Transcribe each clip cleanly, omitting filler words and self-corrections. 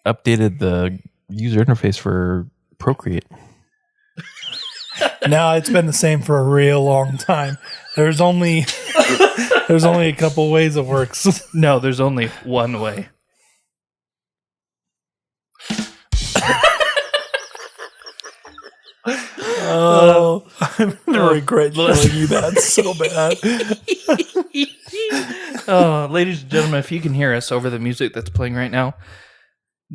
updated the user interface for Procreate. No, it's been the same for a real long time. There's only a couple ways it works. No, there's only one way. Oh, I'm gonna regret showing you that so bad. Oh, ladies and gentlemen, if you can hear us over the music that's playing right now,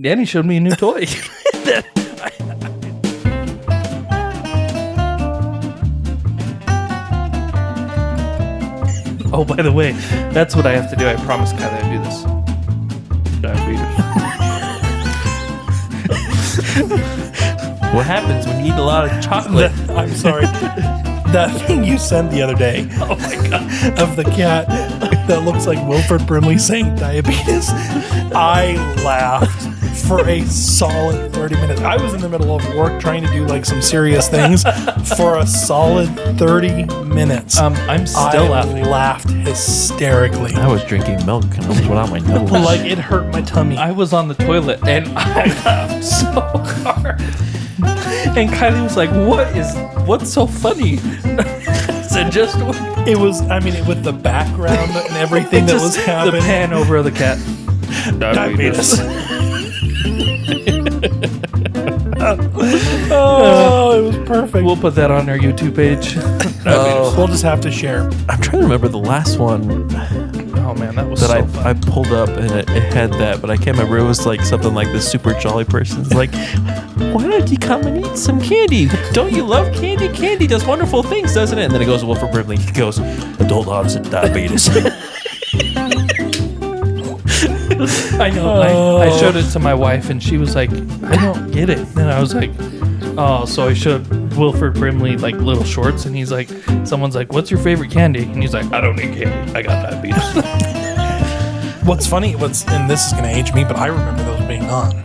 Danny showed me a new toy. Oh, by the way, that's what I have to do. I promised Kylie I'd do this. Diabetes. What happens when you eat a lot of chocolate? I'm sorry. That thing you sent the other day Oh my god. of the cat that looks like Wilford Brimley saying diabetes, I laughed for a solid 30 minutes. I was in the middle of work trying to do like some serious things for a solid 30 minutes. I'm still laughing. I laughed hysterically. I was drinking milk and almost went out my nose. Like it hurt my tummy. I was on the toilet and I laughed so hard. And Kylie was like, what's so funny? I said, just It was, with the background and everything that was the happening. pan over of the cat. Diabetes. Oh, it was perfect. We'll put that on our YouTube page. We'll just have to share. I'm trying to remember the last one Oh man, that was that so fun. I pulled up and it had that, but I can't remember. It was like something like this super jolly person's like, why don't you come and eat some candy? Don't you love candy? Candy does wonderful things, doesn't it? And then it goes to Wilford Brimley. He goes, adult onset diabetes. I know. I showed it to my wife, and she was like, "I don't get it." And I was like, "Oh." So I showed Wilford Brimley like little shorts, and he's like, "Someone's like, what's your favorite candy?" And he's like, "I don't eat candy. I got diabetes." What's funny, and this is going to age me, but I remember those being on.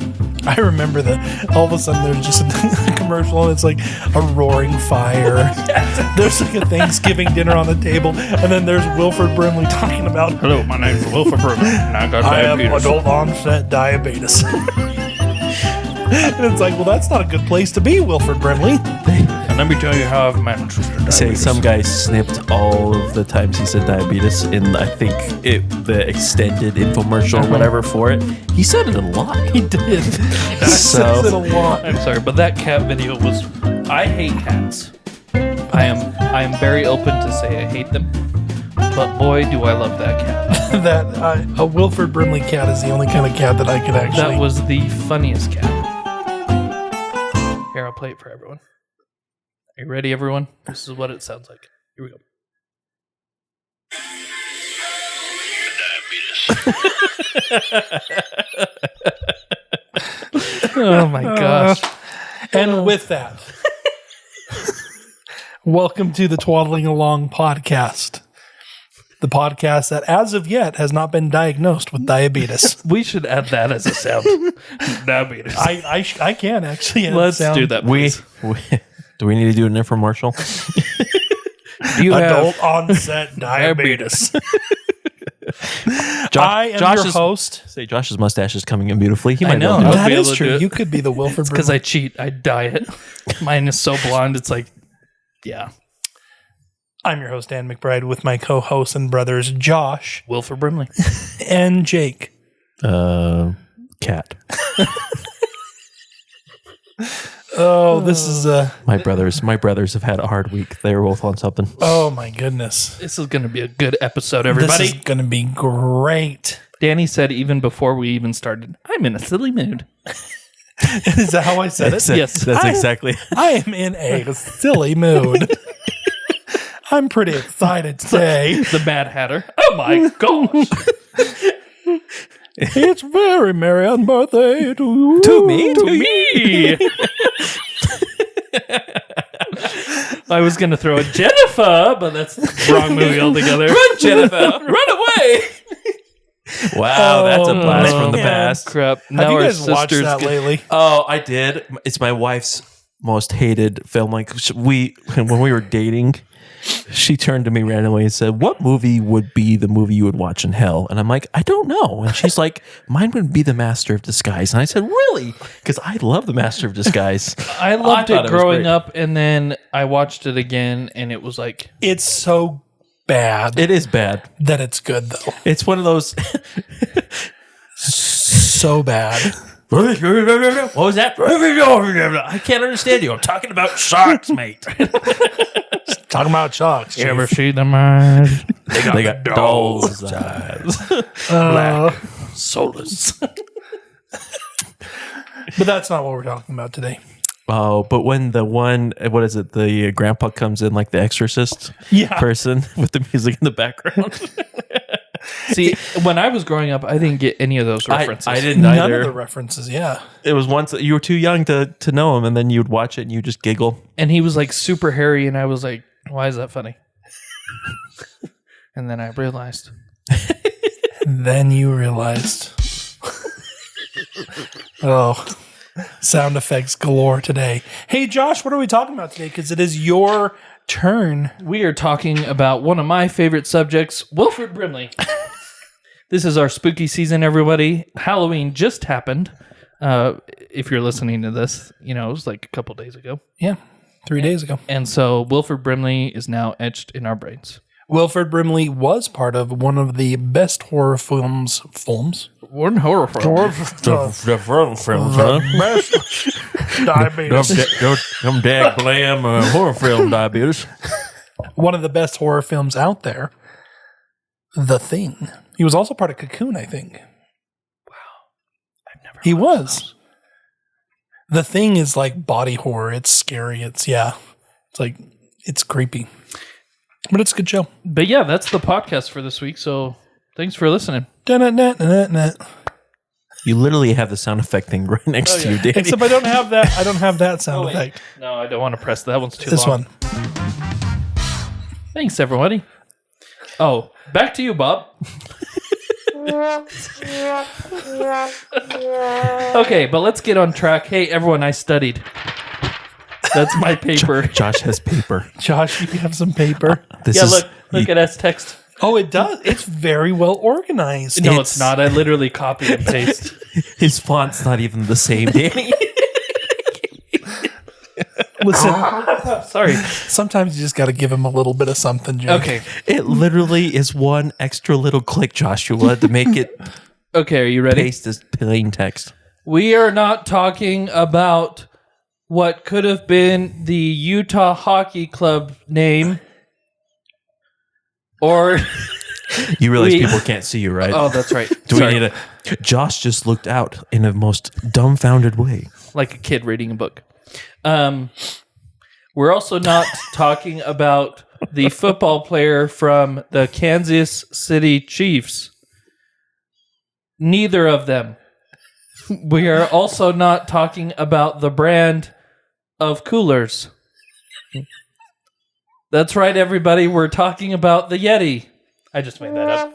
I remember that all of a sudden there's just a commercial and it's like a roaring fire. There's like a Thanksgiving dinner on the table, and then there's Wilford Brimley talking about, "Hello, my name's Wilford Brimley, and I got I have diabetes." adult onset diabetes. And it's like, well, that's not a good place to be, Wilford Brimley. And let me tell you how I've managed with diabetes. Say some guy snipped all of the times he said diabetes in, I think, the extended infomercial or whatever for it. He said it a lot. He did. So- Says it a lot. I'm sorry, but that cat video was. I hate cats. I am very open to say I hate them, but boy, do I love that cat. A Wilford Brimley cat is the only kind of cat that I could actually. That was the funniest cat. Here, I'll play it for everyone. Are you ready, everyone? This is what it sounds like. Here we go. Oh my gosh. And with that, welcome to the Twaddling Along podcast. The podcast that, as of yet, has not been diagnosed with diabetes. We should add that as a sound. Diabetes. I can actually add Let's sound. do that, please. Do we need to do an infomercial? You Adult have onset diabetes. I am your host. Say Josh's mustache is coming in beautifully. He I might know. know. I'll That be able is to true. do it. You could be the Wilford because Brimley. I cheat. I dye it. Mine is so blonde. It's like, yeah. I'm your host, Dan McBride, with my co-hosts and brothers, Josh Wilford Brimley. and Jake. Cat. Oh, this is My brothers have had a hard week. They were both on something. oh my goodness. This is going to be a good episode, everybody. This is going to be great. Danny said even before we even started, I'm in a silly mood. Is that how I said it? Yes. That's exactly. I am in a silly mood. I'm pretty excited today. The Mad Hatter. Oh my gosh. It's very merry birthday to you. To me? To me. I was going to throw a Jennifer, but that's the wrong movie altogether. Run, Jennifer! Run away! Wow, that's a blast from the man. past. Crap. Have Now you our guys watched sisters that get- lately? Oh, I did. It's my wife's most hated film. Like when we were dating, she turned to me randomly and said, "What movie would be the movie you would watch in hell?" And I'm like, "I don't know." And she's like, "Mine would be The Master of Disguise." And I said, "Really?" Because I love The Master of Disguise. I loved thought it it was growing great. up, and then I watched it again, and it was like, It's so bad It is bad. that it's good, though. It's one of those. So bad. What was that? I can't understand you. I'm talking about sharks, mate. Talking about sharks. you ever see the man? They got doll's eyes. Black. Soulless. But that's not what we're talking about today. Oh, but when the one, what is it? The grandpa comes in like the exorcist Yeah. person with the music in the background. See, when I was growing up, I didn't get any of those references. I didn't None either. of the references, yeah. It was once you were too young to know him, and then you'd watch it and you just giggle. And he was like super hairy, and I was like, why is that funny? And then I realized. Then you realized. Oh, sound effects galore today. Hey, Josh, what are we talking about today? Because it is your turn. We are talking about one of my favorite subjects, Wilford Brimley. This is our spooky season, everybody. Halloween just happened. If you're listening to this, it was like a couple days ago. Yeah, 3 days ago. And so Wilford Brimley is now etched in our brains. Wilford Brimley was part of one of the best horror films. One horror film. Diabetes. Them dag blam horror film diabetes. One of the best horror films out there. The Thing. He was also part of Cocoon, I think. He was. The Thing is like body horror. It's scary. It's creepy. But it's a good show. But yeah, that's the podcast for this week. So thanks for listening. Da-na-na-na-na-na. You literally have the sound effect thing right next to you, Danny. Except I don't have that. I don't have that sound effect. No, I don't want to press that. One's too This long. one. Thanks, everybody. Oh, back to you, Bob. Okay, but let's get on track. Hey, everyone, I studied. That's my paper. Josh has paper. Josh, you have some paper. This Yeah, is, look at us text. Oh, it does. It's very well organized. No, it's not. I literally copy and paste. his font's not even the same, Danny. Listen, Sorry. sometimes you just got to give him a little bit of something, Jake. Okay. It literally is one extra little click, Joshua, to make it Okay, are you ready? paste as plain text. We are not talking about what could have been the Utah Hockey Club name. Or You realize We- people can't see you, right? oh, that's right. Do Sorry. we need a? Josh just looked out in a most dumbfounded way. Like a kid reading a book. We're also not talking about the football player from the Kansas City Chiefs. Neither of them. We are also not talking about the brand of coolers. That's right, everybody. We're talking about the Yeti. I just made that up.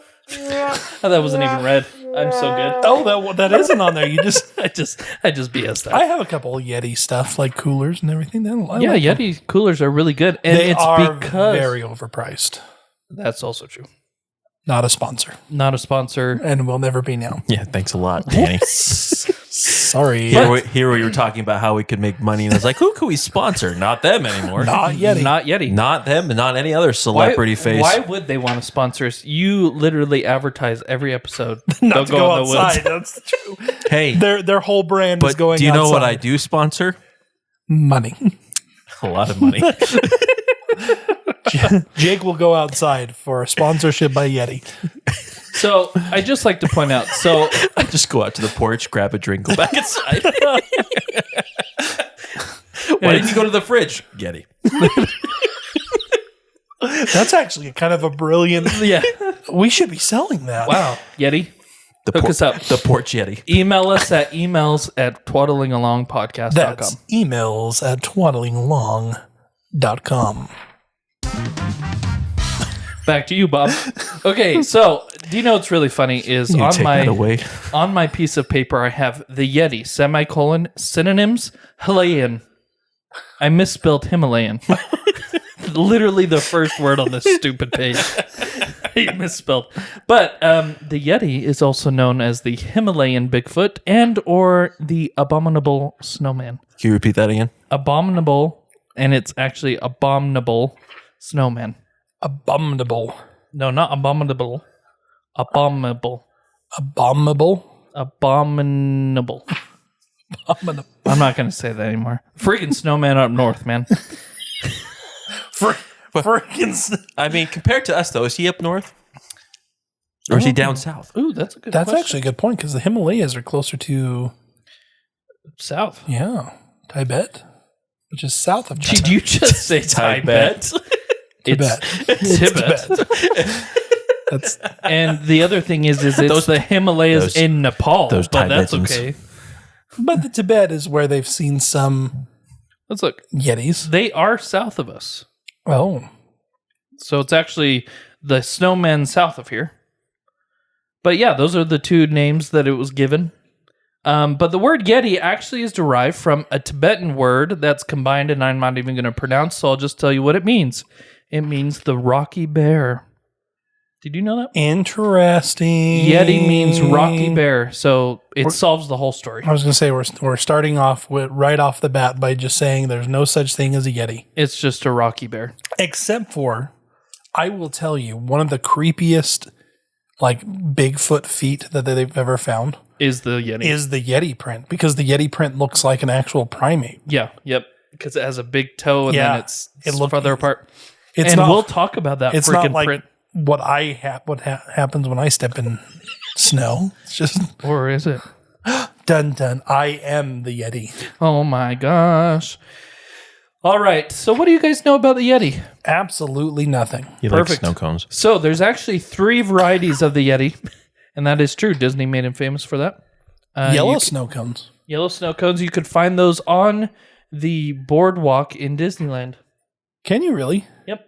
Oh, that wasn't even read. I'm so good. Oh, that isn't on there. You just. I just BS'd that. I have a couple of Yeti stuff like coolers and everything. I Yeah, like them. Yeti coolers are really good, and They it's are because very overpriced. that's also true. Not a sponsor, Not a sponsor. and will never be now. Yeah, thanks a lot, Danny. Sorry, Here we were talking about how we could make money, and I was like, who could we sponsor? Not them anymore. not Yeti. Not Yeti. Not them, and not any other celebrity face. Why would they want to sponsor us? You literally advertise every episode. not Don't to go in the outside. woods. That's true. Hey, Their whole brand is but going. do you know what I outside. do sponsor? Money. A lot of money. Jake will go outside for a sponsorship by Yeti. So I just like to point out. So I just go out to the porch, grab a drink, go back inside. Why didn't you go to the fridge? Yeti. That's actually kind of a brilliant. yeah, We should be selling that. wow, Yeti, hook us up. The porch Yeti. Email us at twaddlingalongpodcast.com. That's emails at twaddlingalong.com. Back to you, Bob. Okay, so do you know what's really funny is You on take that away. my piece of paper I have the Yeti synonyms Himalayan. I misspelled Himalayan. literally the first word on this stupid page. You misspelled. But the Yeti is also known as the Himalayan Bigfoot and or the abominable snowman. Can you repeat that again? Abominable, and it's actually abominable snowman. Abominable. No, not abominable. Abominable. Abominable. Abominable. I'm not going to say that anymore. Freaking snowman up north, man. Freaking. I mean, compared to us, though, is he up north? Or is he down south? Ooh, that's a good That's question. actually a good point because the Himalayas are closer to South. Tibet, which is south of China. Did you just say Tibet? Tibet. It's Tibet. That's And the other thing is it's the Himalayas in Nepal. those but that's Tibetans. okay. but the Tibet is where they've seen some Let's look. Yetis. They are south of us. Oh, So it's actually the snowman south of here. But yeah, those are the two names that it was given. But the word Yeti actually is derived from a Tibetan word that's combined, and I'm not even going to pronounce, so I'll just tell you what it means. It means the rocky bear. Did you know that? interesting. Yeti means rocky bear, so it solves the whole story. I was going to say we're starting off with right off the bat by just saying there's no such thing as a Yeti, It's just a rocky bear. except for I will tell you one of the creepiest like Bigfoot feet that they've ever found Is the Yeti. is the Yeti print because the Yeti print looks like an actual primate. Yeah, yep. Because it has a big toe and Yeah, then it's it look- farther apart. It's And not. we'll talk about that it's freaking not like print. what happens when I step in snow. It's just Or is it? dun dun. I am the Yeti. Oh my gosh. All right. So what do you guys know about the Yeti? Absolutely nothing. He likes Perfect. snow cones. So there's actually 3 varieties of the Yeti. And that is true. Disney made him famous for that. Yellow snow cones. Yellow snow cones. You could find those on the boardwalk in Disneyland. Can you really? Yep.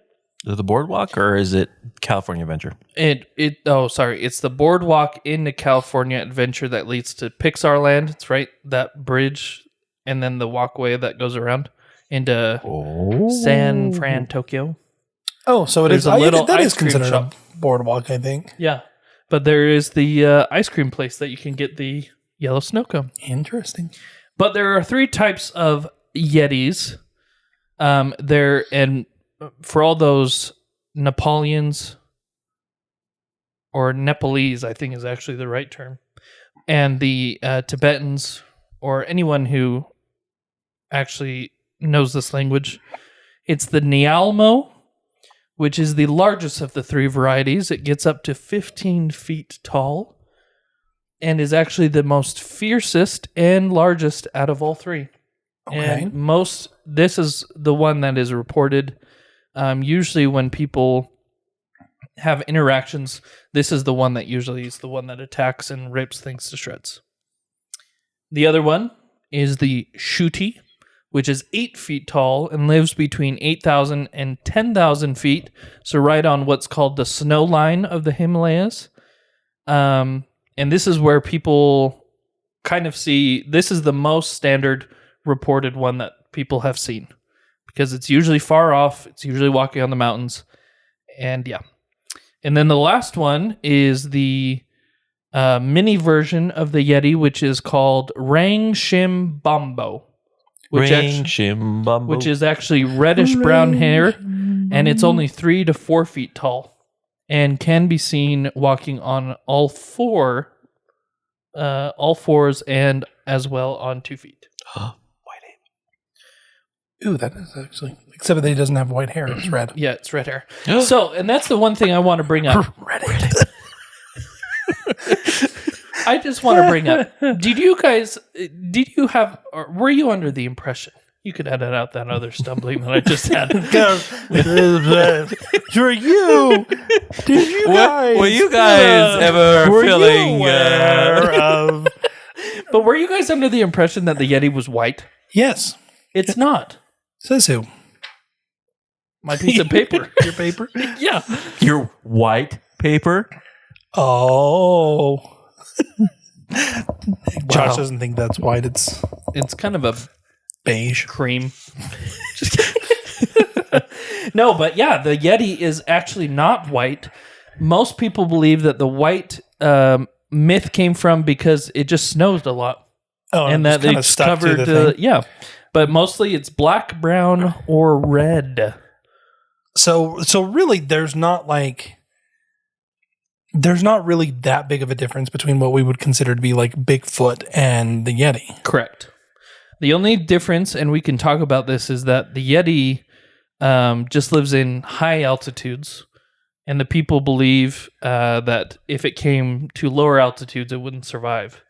Is it the boardwalk or is it California Adventure? It's the boardwalk in the California Adventure that leads to Pixar Land. It's right that bridge and then the walkway that goes around into San Fran, Tokyo. Oh, so it There's is. a little that ice is cream considered shop. a boardwalk, I think. Yeah. But there is the ice cream place that you can get the yellow snow cone. Interesting. But there are 3 types of Yetis. And for all those Nepalians or Nepalese, I think is actually the right term, and the Tibetans or anyone who actually knows this language, it's the Nyalmo, which is the largest of the 3 varieties. It gets up to 15 feet tall and is actually the most fiercest and largest out of all 3. Okay. And this is the one that is reported. Usually when people have interactions, this is the one that usually is the one that attacks and rips things to shreds. The other one is the Shuti, which is 8 feet tall and lives between 8,000 and 10,000 feet. So right on what's called the snow line of the Himalayas. And this is where people kind of see, this is the most standard reported one that people have seen because it's usually far off. It's usually walking on the mountains. And yeah. And then the last one is the mini version of the Yeti, which is called Rang Shim Bombo. Which is actually reddish brown hair, and it's only 3 to 4 feet tall, and can be seen walking on all fours, and as well on 2 feet. Ooh, that is actually. Except that he doesn't have white hair. It's red. Yeah, it's red hair. So, and that's the one thing I want to bring up. Reddit. I just want to bring up. Were you under the impression? You could edit out that other stumbling that I just had. For you, did you guys? Were you guys ever were feeling? you aware of? But were you guys under the impression that the Yeti was white? Yes. It's not. Says who? My piece of paper. Your paper? Yeah. Your white paper? Oh. Josh Wow. doesn't think that's white. It's It's kind of a beige. cream. No, but yeah, the Yeti is actually not white. Most people believe that the white myth came from because it just snows a lot. Oh, And that it's covered, yeah. But mostly it's black, brown, or red. So really, there's not really that big of a difference between what we would consider to be like Bigfoot and the Yeti. Correct. The only difference, and we can talk about this, is that the Yeti just lives in high altitudes, and the people believe that if it came to lower altitudes, it wouldn't survive.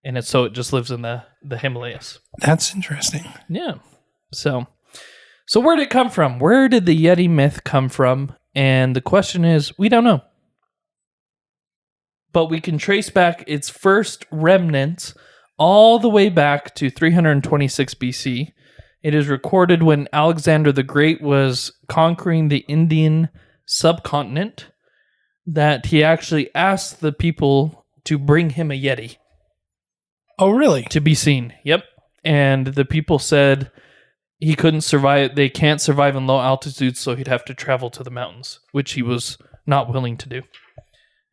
And it just lives in the Himalayas. That's interesting. Yeah. So where did it come from? Where did the Yeti myth come from? And the question is, we don't know. But we can trace back its first remnants all the way back to 326 BC. It is recorded when Alexander the Great was conquering the Indian subcontinent that he actually asked the people to bring him a Yeti. Oh, really? To be seen. Yep. And the people said he couldn't survive. They can't survive in low altitudes, so he'd have to travel to the mountains, which he was not willing to do.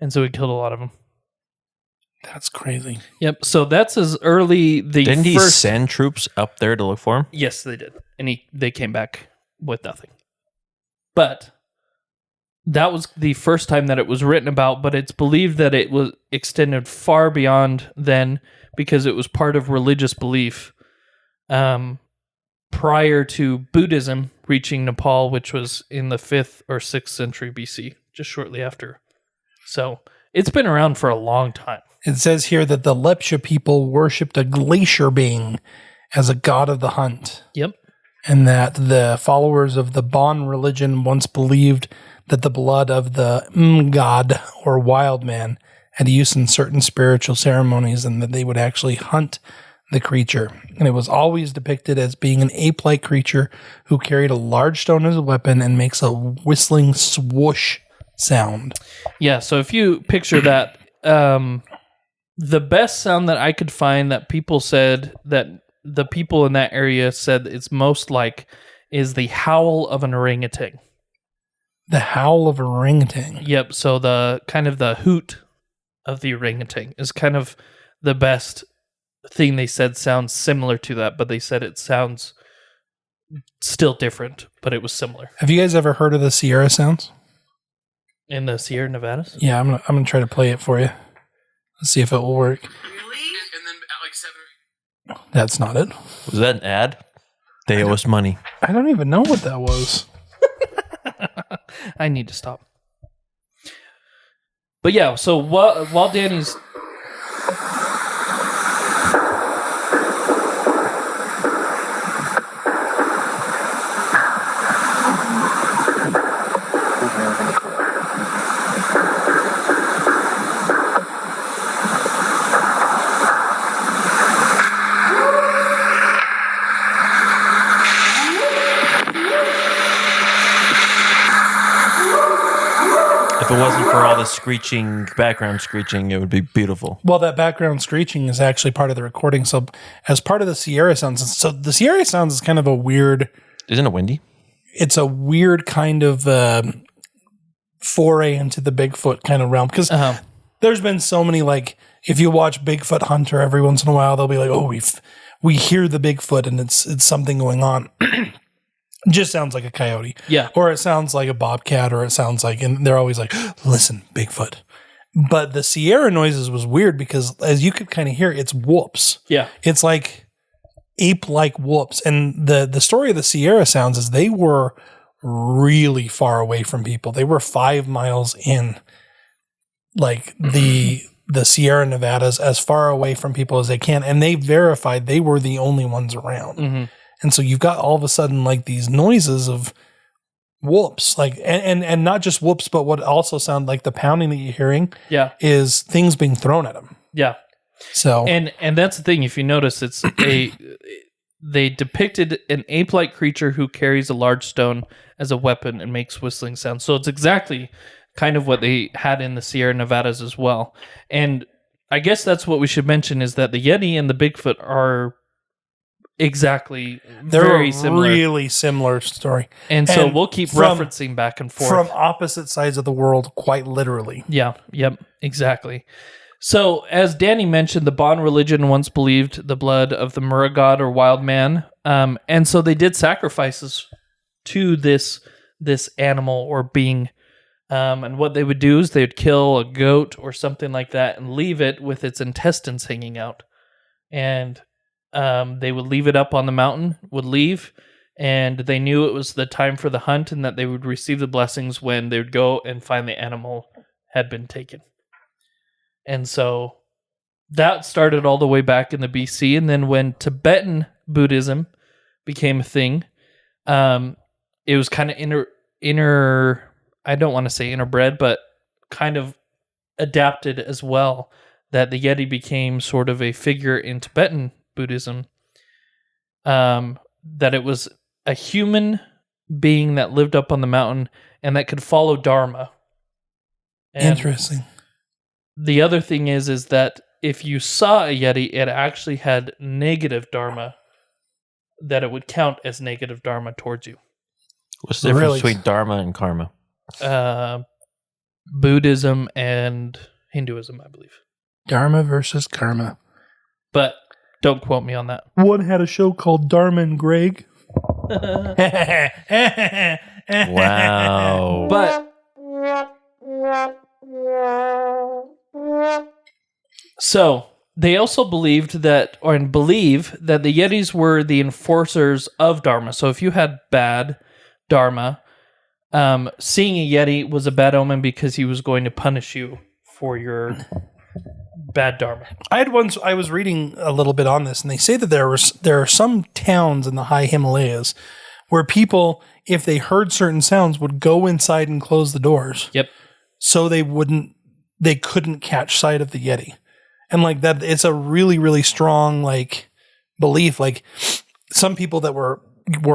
And so he killed a lot of them. That's crazy. Yep. So that's as early. Didn't he send troops up there to look for him? Yes, they did. And they came back with nothing. But that was the first time that it was written about, but it's believed that it was extended far beyond then because it was part of religious belief prior to Buddhism reaching Nepal, which was in the 5th or 6th century BC, just shortly after. So it's been around for a long time. It says here that the Lepcha people worshipped a glacier being as a god of the hunt. Yep. And that the followers of the Bon religion once believed that the blood of the god or wild man had use in certain spiritual ceremonies and that they would actually hunt the creature. And it was always depicted as being an ape-like creature who carried a large stone as a weapon and makes a whistling swoosh sound. Yeah, so if you picture that, the best sound that I could find that people said that the people in that area said it's most like is the howl of an orangutan. The howl of an orangutan. Yep, so the kind of the hoot of the orangutan is kind of the best thing they said sounds similar to that, but they said it sounds still different, but it was similar. Have you guys ever heard of the Sierra sounds? In the Sierra Nevadas? Yeah, I'm gonna try to play it for you. Let's see if it will work. Really? And then like 7. That's not it. Was that an ad? They owe us money. I don't even know what that was. I need to stop. But yeah, so while Danny's... If it wasn't for all the screeching, background screeching, it would be beautiful. Well, that background screeching is actually part of the recording. So as part of the Sierra sounds, so the Sierra sounds is kind of a weird... Isn't it windy? It's a weird kind of foray into the Bigfoot kind of realm. Because there's been so many, like, if you watch Bigfoot Hunter every once in a while, they'll be like, oh, we hear the Bigfoot and it's something going on. Just sounds like a coyote. Yeah. Or it sounds like a bobcat, or it sounds like, and they're always like, listen, Bigfoot. But the Sierra noises was weird because as you could kind of hear, it's whoops. Yeah. It's like ape-like whoops. And the story of the Sierra sounds is they were really far away from people. They were 5 miles in, like the Sierra Nevadas, as far away from people as they can. And they verified they were the only ones around. Mm-hmm. And so you've got all of a sudden like these noises of whoops, like, and not just whoops, but what also sound like the pounding that you're hearing is things being thrown at them. Yeah. So, and that's the thing. If you notice, they depicted an ape-like creature who carries a large stone as a weapon and makes whistling sounds. So it's exactly kind of what they had in the Sierra Nevadas as well. And I guess that's what we should mention is that the Yeti and the Bigfoot are exactly. They're very a similar. really similar story. And so and we'll keep from- referencing back and forth. From opposite sides of the world, quite literally. Yeah, yep, exactly. So, as Danny mentioned, the Bon religion once believed the blood of the Murra god or wild man. And so they did sacrifices to this animal or being. And what they would do is they would kill a goat or something like that and leave it with its intestines hanging out. And they would leave it up on the mountain, would leave, and they knew it was the time for the hunt and that they would receive the blessings when they would go and find the animal had been taken. And so that started all the way back in the BC. And then when Tibetan Buddhism became a thing, it was kind of inner, I don't want to say interbred, but kind of adapted as well, that the Yeti became sort of a figure in Tibetan Buddhism, that it was a human being that lived up on the mountain and that could follow Dharma. And Interesting. the other thing is that if you saw a Yeti, it actually had negative Dharma, that it would count as negative Dharma towards you. What's the difference Really? between dharma and karma? Buddhism and Hinduism, I believe. Dharma versus karma. But don't quote me on that. One had a show called Dharma and Greg. Wow. But so they also believed that, or believe that the Yetis were the enforcers of Dharma. So if you had bad Dharma, seeing a Yeti was a bad omen because he was going to punish you for your bad Dharma. I was reading a little bit on this, and they say that there are some towns in the high Himalayas where people, if they heard certain sounds, would go inside and close the doors. Yep. So they couldn't catch sight of the Yeti. And like that, it's a really, really strong like belief. Like some people that were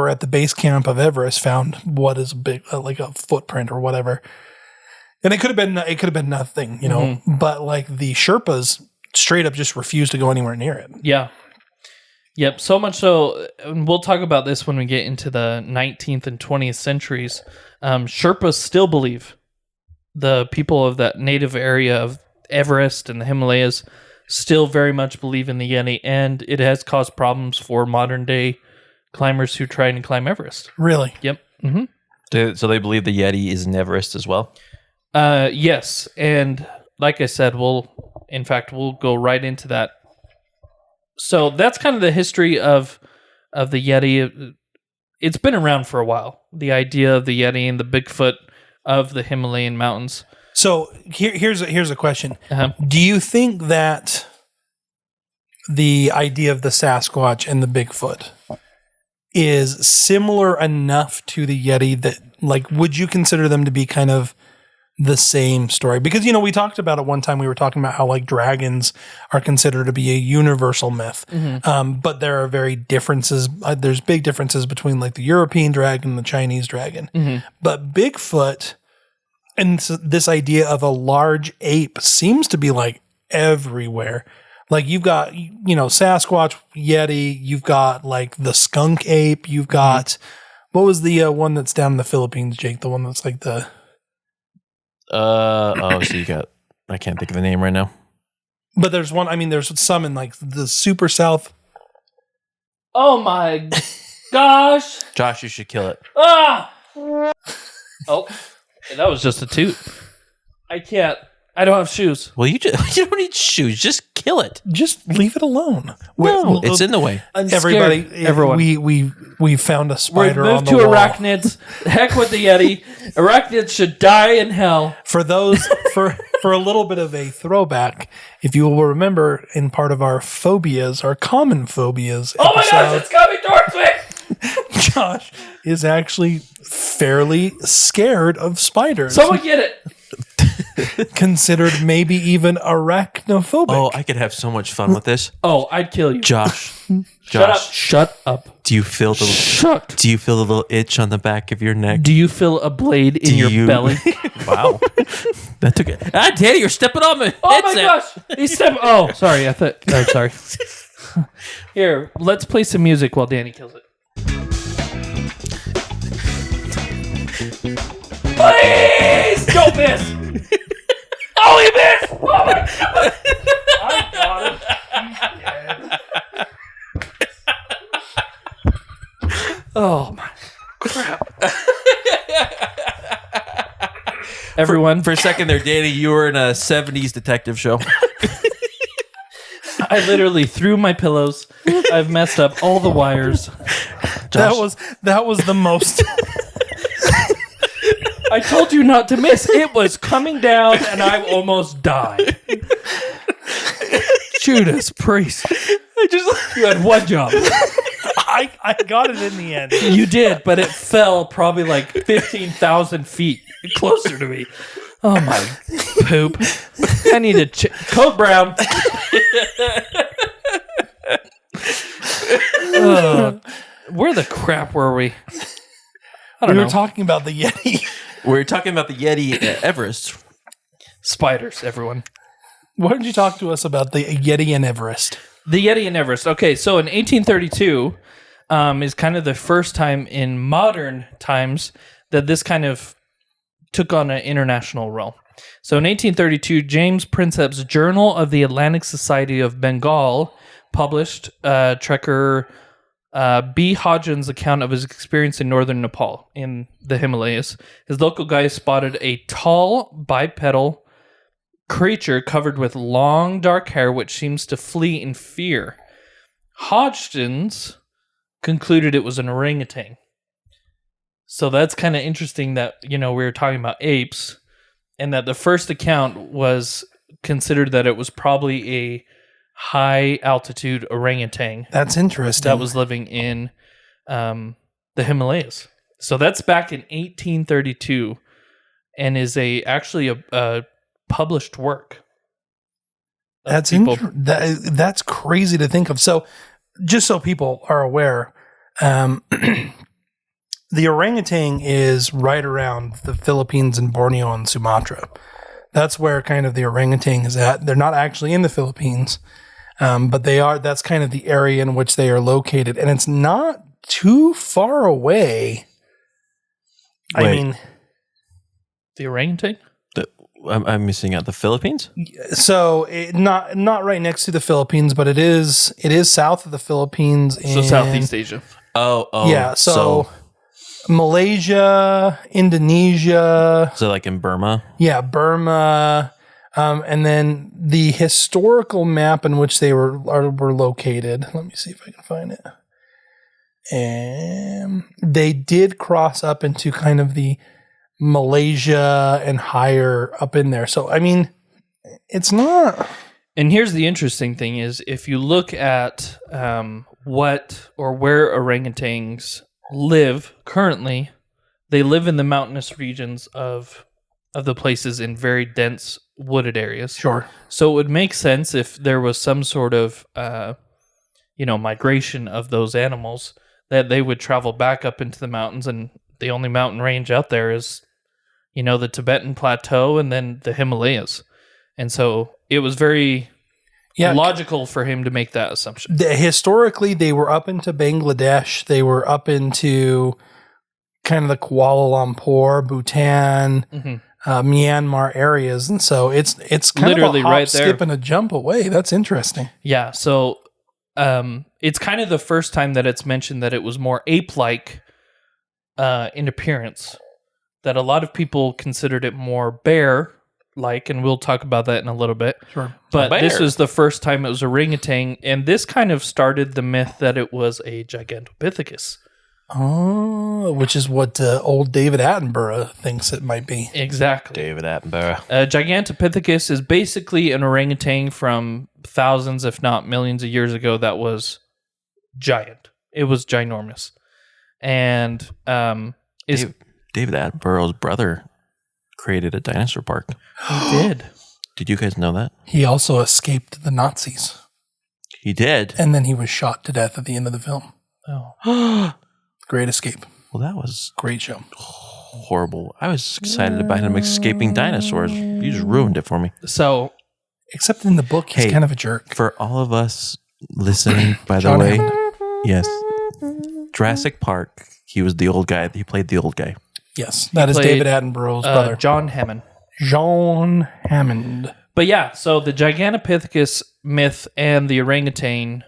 at the base camp of Everest found what is a big, like a footprint or whatever. And it could have been nothing, you know, but like the Sherpas straight up just refused to go anywhere near it. Yeah. Yep. So much so, and we'll talk about this when we get into the 19th and 20th centuries. Sherpas still believe, the people of that native area of Everest and the Himalayas still very much believe in the Yeti, and it has caused problems for modern day climbers who try and climb Everest. Really? Yep. Mm-hmm. So they believe the Yeti is in Everest as well? Yes. And like I said, we'll go right into that. So that's kind of the history of the Yeti. It's been around for a while. The idea of the Yeti and the Bigfoot of the Himalayan mountains. So here's a question. Uh-huh. Do you think that the idea of the Sasquatch and the Bigfoot is similar enough to the Yeti that, like, would you consider them to be kind of the same story? Because, you know, we talked about it one time. We were talking about how like dragons are considered to be a universal myth. But there are very differences. There's big differences between like the European dragon and the Chinese dragon. But Bigfoot and this idea of a large ape seems to be like everywhere. Like you've got, you know, Sasquatch, Yeti, you've got like the skunk ape, you've got, what was the one that's down in the Philippines, Jake? The one that's like the... So you got, I can't think of the name right now. But there's one, I mean, there's some in like the super south. Oh my gosh. Josh, you should kill it. Ah! Oh, that was just a toot. I can't. I don't have shoes. Well, you don't need shoes. Just kill it. Just leave it alone. No, it's in the way. I'm Everybody, scared. Everyone. we found a spider We've on moved the to wall. arachnids. Heck with the Yeti. Arachnids should die in hell. For those, for a little bit of a throwback, if you will remember, in part of our phobias, our common phobias Oh my gosh, it's coming towards me! Josh is actually fairly scared of spiders. Someone get it. Considered maybe even arachnophobic. Oh, I could have so much fun with this. Oh, I'd kill you. Josh. Shut up. Shut up. Do you feel the little itch on the back of your neck? Do you feel a blade in your belly? Wow. That took it. Ah, Danny, you're stepping on me. Oh my gosh. He's stepping. Oh, sorry. I thought. Oh, sorry. Here, let's play some music while Danny kills it. Please don't miss. Oh, he missed! Oh my god! I got him. Oh my crap! Everyone, For a second there, Danny, you were in a 70s detective show. I literally threw my pillows. I've messed up all the wires. That was the most. I told you not to miss. It was coming down, and I almost died. Judas Priest. You had one job. I got it in the end. You did, but it fell probably like 15,000 feet closer to me. Oh my poop. I need to Code Brown. Where the crap were we? I don't know. We were talking about the Yeti. We were talking about the Yeti at Everest. Spiders, everyone. Why don't you talk to us about the Yeti and Everest? The Yeti and Everest. Okay, so in 1832 is kind of the first time in modern times that this kind of took on an international role. So in 1832, James Prinsep's Journal of the Atlantic Society of Bengal published Trekker B. Hodgen's account of his experience in northern Nepal in the Himalayas. His local guide spotted a tall bipedal creature covered with long dark hair which seems to flee in fear. Hodgins concluded it was an orangutan. So that's kind of interesting that, we were talking about apes and that the first account was considered that it was probably a high altitude orangutan. That's interesting. That was living in the Himalayas. So that's back in 1832 and is actually a published work. That's that's crazy to think of. So just so people are aware, the orangutan is right around the Philippines and Borneo and Sumatra. That's where kind of the orangutan is at. They're not actually in the Philippines, but they are. That's kind of the area in which they are located, and it's not too far away. Wait. I mean, the orangutan? I'm missing out. The Philippines? So not right next to the Philippines, but it is south of the Philippines. So Southeast Asia. Oh. Yeah. So Malaysia, Indonesia. So like in Burma? Yeah, Burma. And then the historical map in which they were located. Let me see if I can find it. And they did cross up into kind of the Malaysia and higher up in there. So, I mean, it's not. And here's the interesting thing is if you look at what or where orangutans live currently, they live in the mountainous regions of the places in very dense wooded areas. Sure. So it would make sense if there was some sort of, migration of those animals that they would travel back up into the mountains, and the only mountain range out there is, the Tibetan Plateau and then the Himalayas. And so it was very logical for him to make that assumption. Historically, they were up into Bangladesh. They were up into kind of the Kuala Lumpur, Bhutan, Myanmar areas. And so it's kind literally of a hop, right there. skip, and a jump away. That's interesting. Yeah. So it's kind of the first time that it's mentioned that it was more ape-like in appearance. That a lot of people considered it more bear-like, and we'll talk about that in a little bit. Sure. But this was the first time it was orangutan, and this kind of started the myth that it was a Gigantopithecus. Oh, which is what old David Attenborough thinks it might be. Exactly. David Attenborough. Gigantopithecus is basically an orangutan from thousands, if not millions of years ago that was giant. It was ginormous. And David Attenborough's brother created a dinosaur park. He did. Did you guys know that? He also escaped the Nazis. He did. And then he was shot to death at the end of the film. Oh. Great Escape. Well, that was Great show. horrible. I was excited about him escaping dinosaurs. You just ruined it for me. So Except in the book, he's Hey, kind of a jerk. For all of us listening, by the John way, Hammond. yes, Jurassic Park. He was the old guy. He played the old guy. Yes, that is played, David Attenborough's brother. John Hammond. John Hammond. But yeah, so the Gigantopithecus myth and the orangutan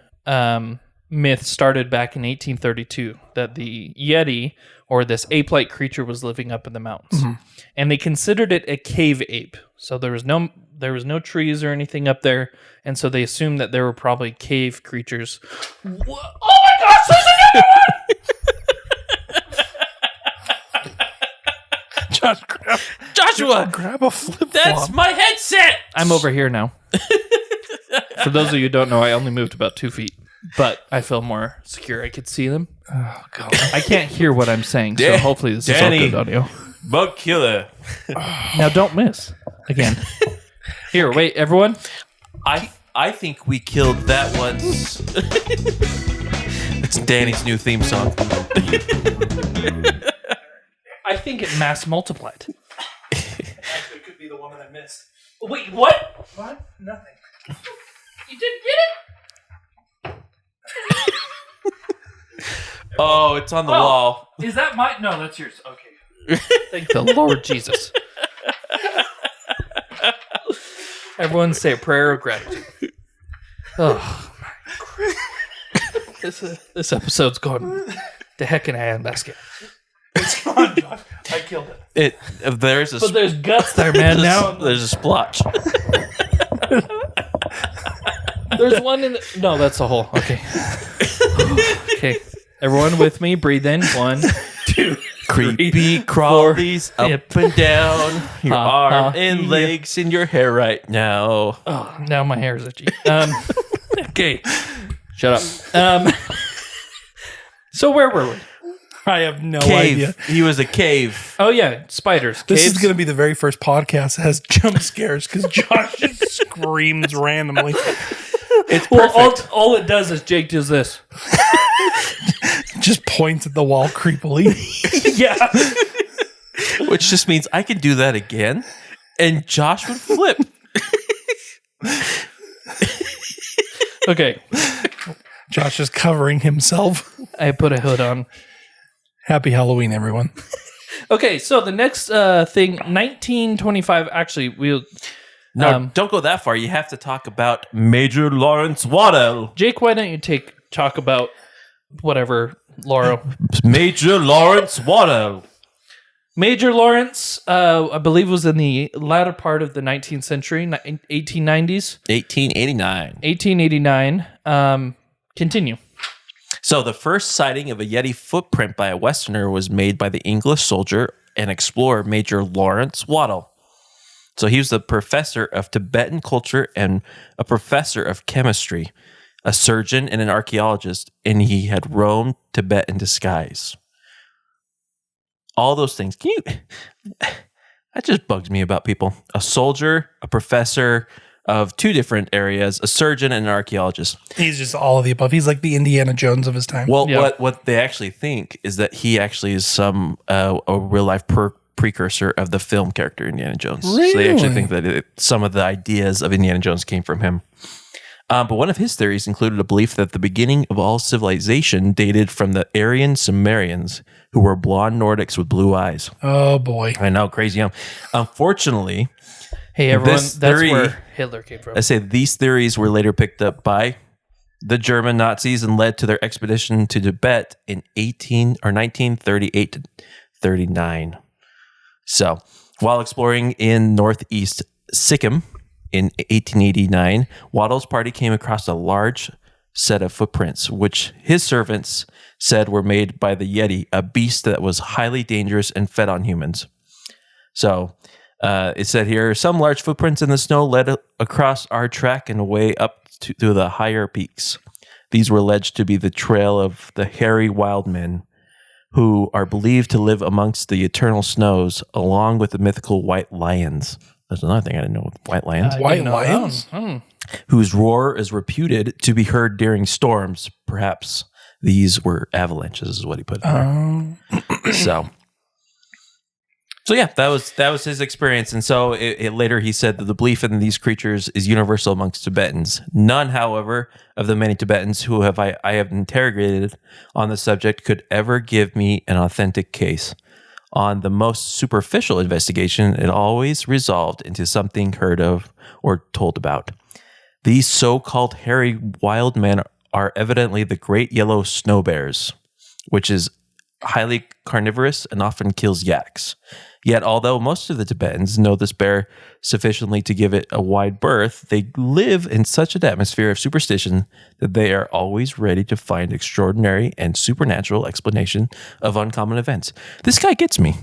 myth started back in 1832, that the Yeti, or this ape-like creature, was living up in the mountains. Mm-hmm. And they considered it a cave ape. So there was no trees or anything up there, and so they assumed that there were probably cave creatures. Oh my gosh, there's another one! Joshua, Grab a flip-flop. that's my headset. I'm over here now. For those of you who don't know, I only moved about 2 feet, but I feel more secure. I could see them. Oh, God. I can't hear what I'm saying, so hopefully this Danny. is all good audio. Bug killer. Now don't miss again. Here, wait, everyone. I think we killed that once. It's Danny's new theme song. I think it mass multiplied. Actually, it could be the one that I missed. Wait, what? What? Nothing. You didn't get Oh, it's on the wall. it? Is that my? No, that's yours. Okay. Thank the Lord Jesus. Everyone say a prayer of gratitude. Oh, this episode's going to heck in a handbasket. It's gone, John. I killed it. There's a But there's guts there, man. Now there's a splotch. there's one in the... No, that's a hole. Okay. Okay. Everyone with me. Breathe in. 1, 2, Creepy crawlies up and down your arm and legs and your hair right now. Oh, now my hair's itchy. Okay. Shut up. So where were we? I have no Cave. idea. He was a cave. Oh, yeah. Spiders. This Caves. is going to be the very first podcast that has jump scares because Josh just screams randomly. It's Well, perfect. all it does is Jake does this. Just points at the wall creepily. Yeah. Which just means I can do that again, and Josh would flip. Okay. Josh is covering himself. I put a hood on. Happy Halloween, everyone. Okay, so the next thing, 1925. Actually, No, don't go that far. You have to talk about Major Lawrence Waddell. Jake, why don't you talk about whatever, Laura? Major Lawrence Waddell. Major Lawrence, I believe, was in the latter part of the 19th century, 1890s. 1889. 1889. Continue. So the first sighting of a Yeti footprint by a Westerner was made by the English soldier and explorer Major Lawrence Waddell. So he was the professor of Tibetan culture and a professor of chemistry, a surgeon and an archaeologist, and he had roamed Tibet in disguise. All those things. That just bugs me about people. A soldier, a professor of 2 different areas, a surgeon, and an archaeologist. He's just all of the above. He's like the Indiana Jones of his time. Well, Yeah. what they actually think is that he actually is some a real life precursor of the film character Indiana Jones. So they actually think that some of the ideas of Indiana Jones came from him. But one of his theories included a belief that the beginning of all civilization dated from the Aryan Sumerians, who were blonde Nordics with blue eyes. Oh, boy. I know, crazy. Unfortunately, Hey, everyone, This that's theory- where Hitler came from. I say these theories were later picked up by the German Nazis and led to their expedition to Tibet in 1938 to 39. So, while exploring in northeast Sikkim in 1889, Waddell's party came across a large set of footprints, which his servants said were made by the Yeti, a beast that was highly dangerous and fed on humans. So, it said here, some large footprints in the snow led across our track and away up to the higher peaks. These were alleged to be the trail of the hairy wild men, who are believed to live amongst the eternal snows, along with the mythical white lions. There's another thing I didn't know with white lions. White lions? Whose roar is reputed to be heard during storms. Perhaps these were avalanches, is what he put in there. So, So yeah, that was his experience, and so later he said that the belief in these creatures is universal amongst Tibetans. None, however, of the many Tibetans who I have interrogated on the subject could ever give me an authentic case. On the most superficial investigation, it always resolved into something heard of or told about. These so-called hairy wild men are evidently the great yellow snow bears, which is highly carnivorous and often kills yaks. Yet, although most of the Tibetans know this bear sufficiently to give it a wide berth, they live in such an atmosphere of superstition that they are always ready to find extraordinary and supernatural explanation of uncommon events. This guy gets me.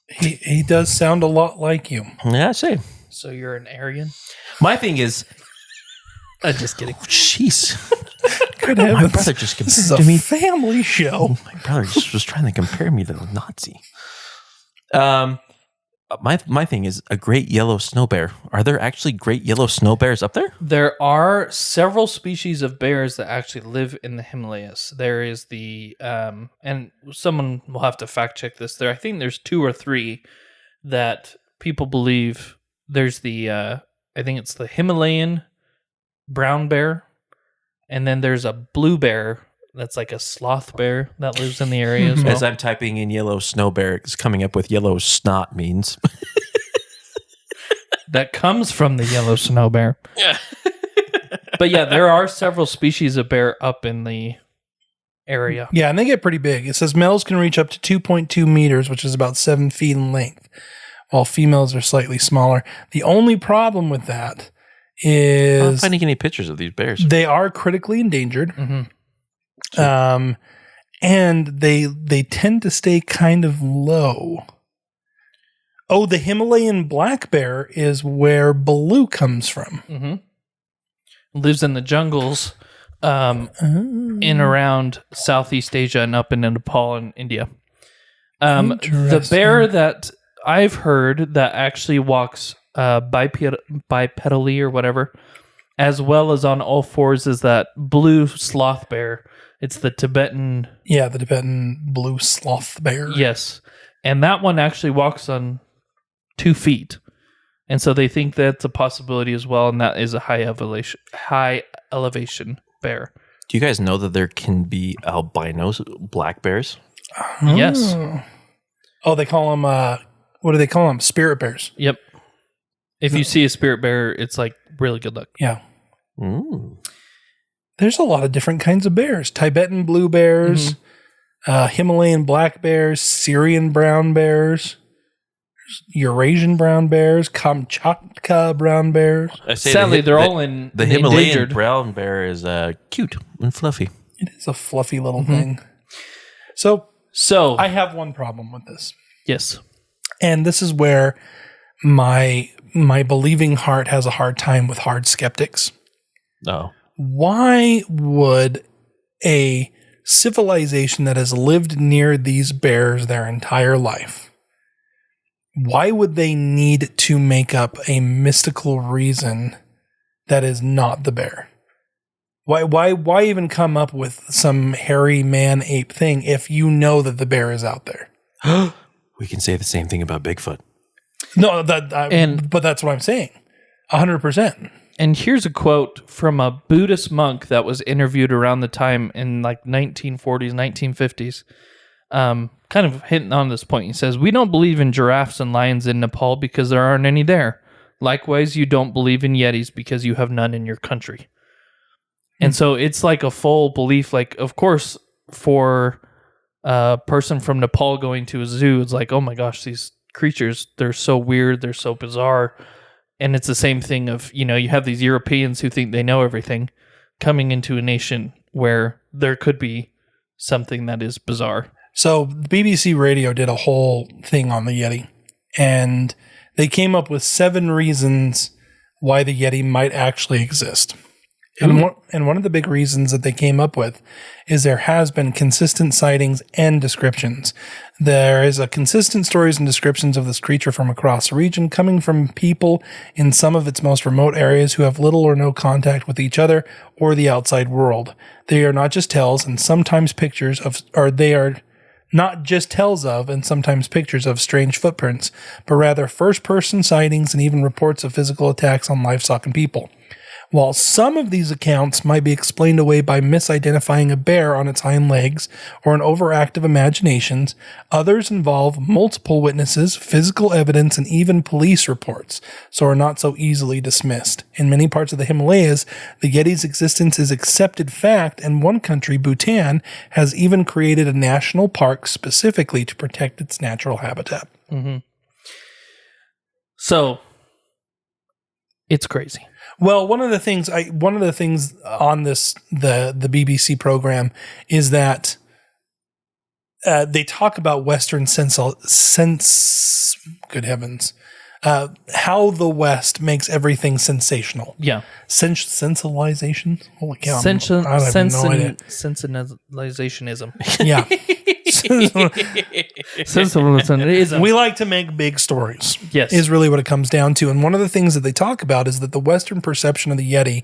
He does sound a lot like you. Yeah, I say. So you're an Aryan? My thing is, Just kidding. jeez. Good My heavens. brother just This is compared a to me. family show. My brother just was trying to compare me to a Nazi. My thing is a great yellow snow bear. Are there actually great yellow snow bears up there? There are several species of bears that actually live in the Himalayas. There is the, and someone will have to fact check this. I think there's 2 or 3 that people believe. There's the, I think it's the Himalayan brown bear, and then there's a blue bear that's like a sloth bear that lives in the area as well. As I'm typing in yellow snow bear, it's coming up with yellow snot means. That comes from the yellow snow bear. Yeah. But yeah, there are several species of bear up in the area. Yeah, and they get pretty big. It says males can reach up to 2.2 meters, which is about 7 feet in length, while females are slightly smaller. The only problem with that I'm not is finding any pictures of these bears. they are critically endangered. Mm-hmm. And they tend to stay kind of low. Oh, the Himalayan black bear is where Baloo comes from. Mm-hmm. Lives in the jungles in around Southeast Asia and up into Nepal and India. The bear that I've heard that actually walks bipedally or whatever, as well as on all fours, is that blue sloth bear. It's the Tibetan. Yeah, the Tibetan blue sloth bear. Yes. And that one actually walks on 2 feet. And so they think that's a possibility as well. And that is a high elevation bear. Do you guys know that there can be albinos black bears? Yes. Oh, they call them, what do they call them? Spirit bears. Yep. If you see a spirit bear, it's like really good luck. Yeah. Mm. There's a lot of different kinds of bears. Tibetan blue bears, Himalayan black bears, Syrian brown bears, Eurasian brown bears, Kamchatka brown bears. I say Sadly, they're all in the Himalayan endangered. brown bear is cute and fluffy. It is a fluffy little thing. So So, I have one problem with this. yes. And this is where my believing heart has a hard time with hard skeptics. Oh. Why would a civilization that has lived near these bears their entire life, why would they need to make up a mystical reason that is not the bear? Why even come up with some hairy man ape thing if you know that the bear is out there? We can say the same thing about Bigfoot. No, but that's what I'm saying. 100%. And here's a quote from a Buddhist monk that was interviewed around the time in like 1940s, 1950s. Kind of hitting on this point. He says, "We don't believe in giraffes and lions in Nepal because there aren't any there. Likewise, you don't believe in Yetis because you have none in your country." And so it's like a full belief. Like, of course, for a person from Nepal going to a zoo, it's like, oh my gosh, these creatures, they're so weird, they're so bizarre. And it's the same thing of, you have these Europeans who think they know everything coming into a nation where there could be something that is bizarre. So BBC Radio did a whole thing on the Yeti, and they came up with 7 reasons why the Yeti might actually exist. And one of the big reasons that they came up with is there has been consistent sightings and descriptions. There is a consistent stories and descriptions of this creature from across the region coming from people in some of its most remote areas who have little or no contact with each other or the outside world. They are not just tales and sometimes pictures of, or they are not just tells of and sometimes pictures of strange footprints, but rather first-person sightings and even reports of physical attacks on livestock and people. While some of these accounts might be explained away by misidentifying a bear on its hind legs or an overactive imaginations, others involve multiple witnesses, physical evidence, and even police reports, so are not so easily dismissed. In many parts of the Himalayas, the Yeti's existence is accepted fact, and one country, Bhutan, has even created a national park specifically to protect its natural habitat. So, it's crazy. Well, one of the things on this the BBC program is that they talk about Western good heavens, how the West makes everything sensational. Yeah. Sensationalization? Holy cow. Sensationalizationism. Yeah. Sensationalism. We like to make big stories. Yes. Is really what it comes down to. And one of the things that they talk about is that the Western perception of the Yeti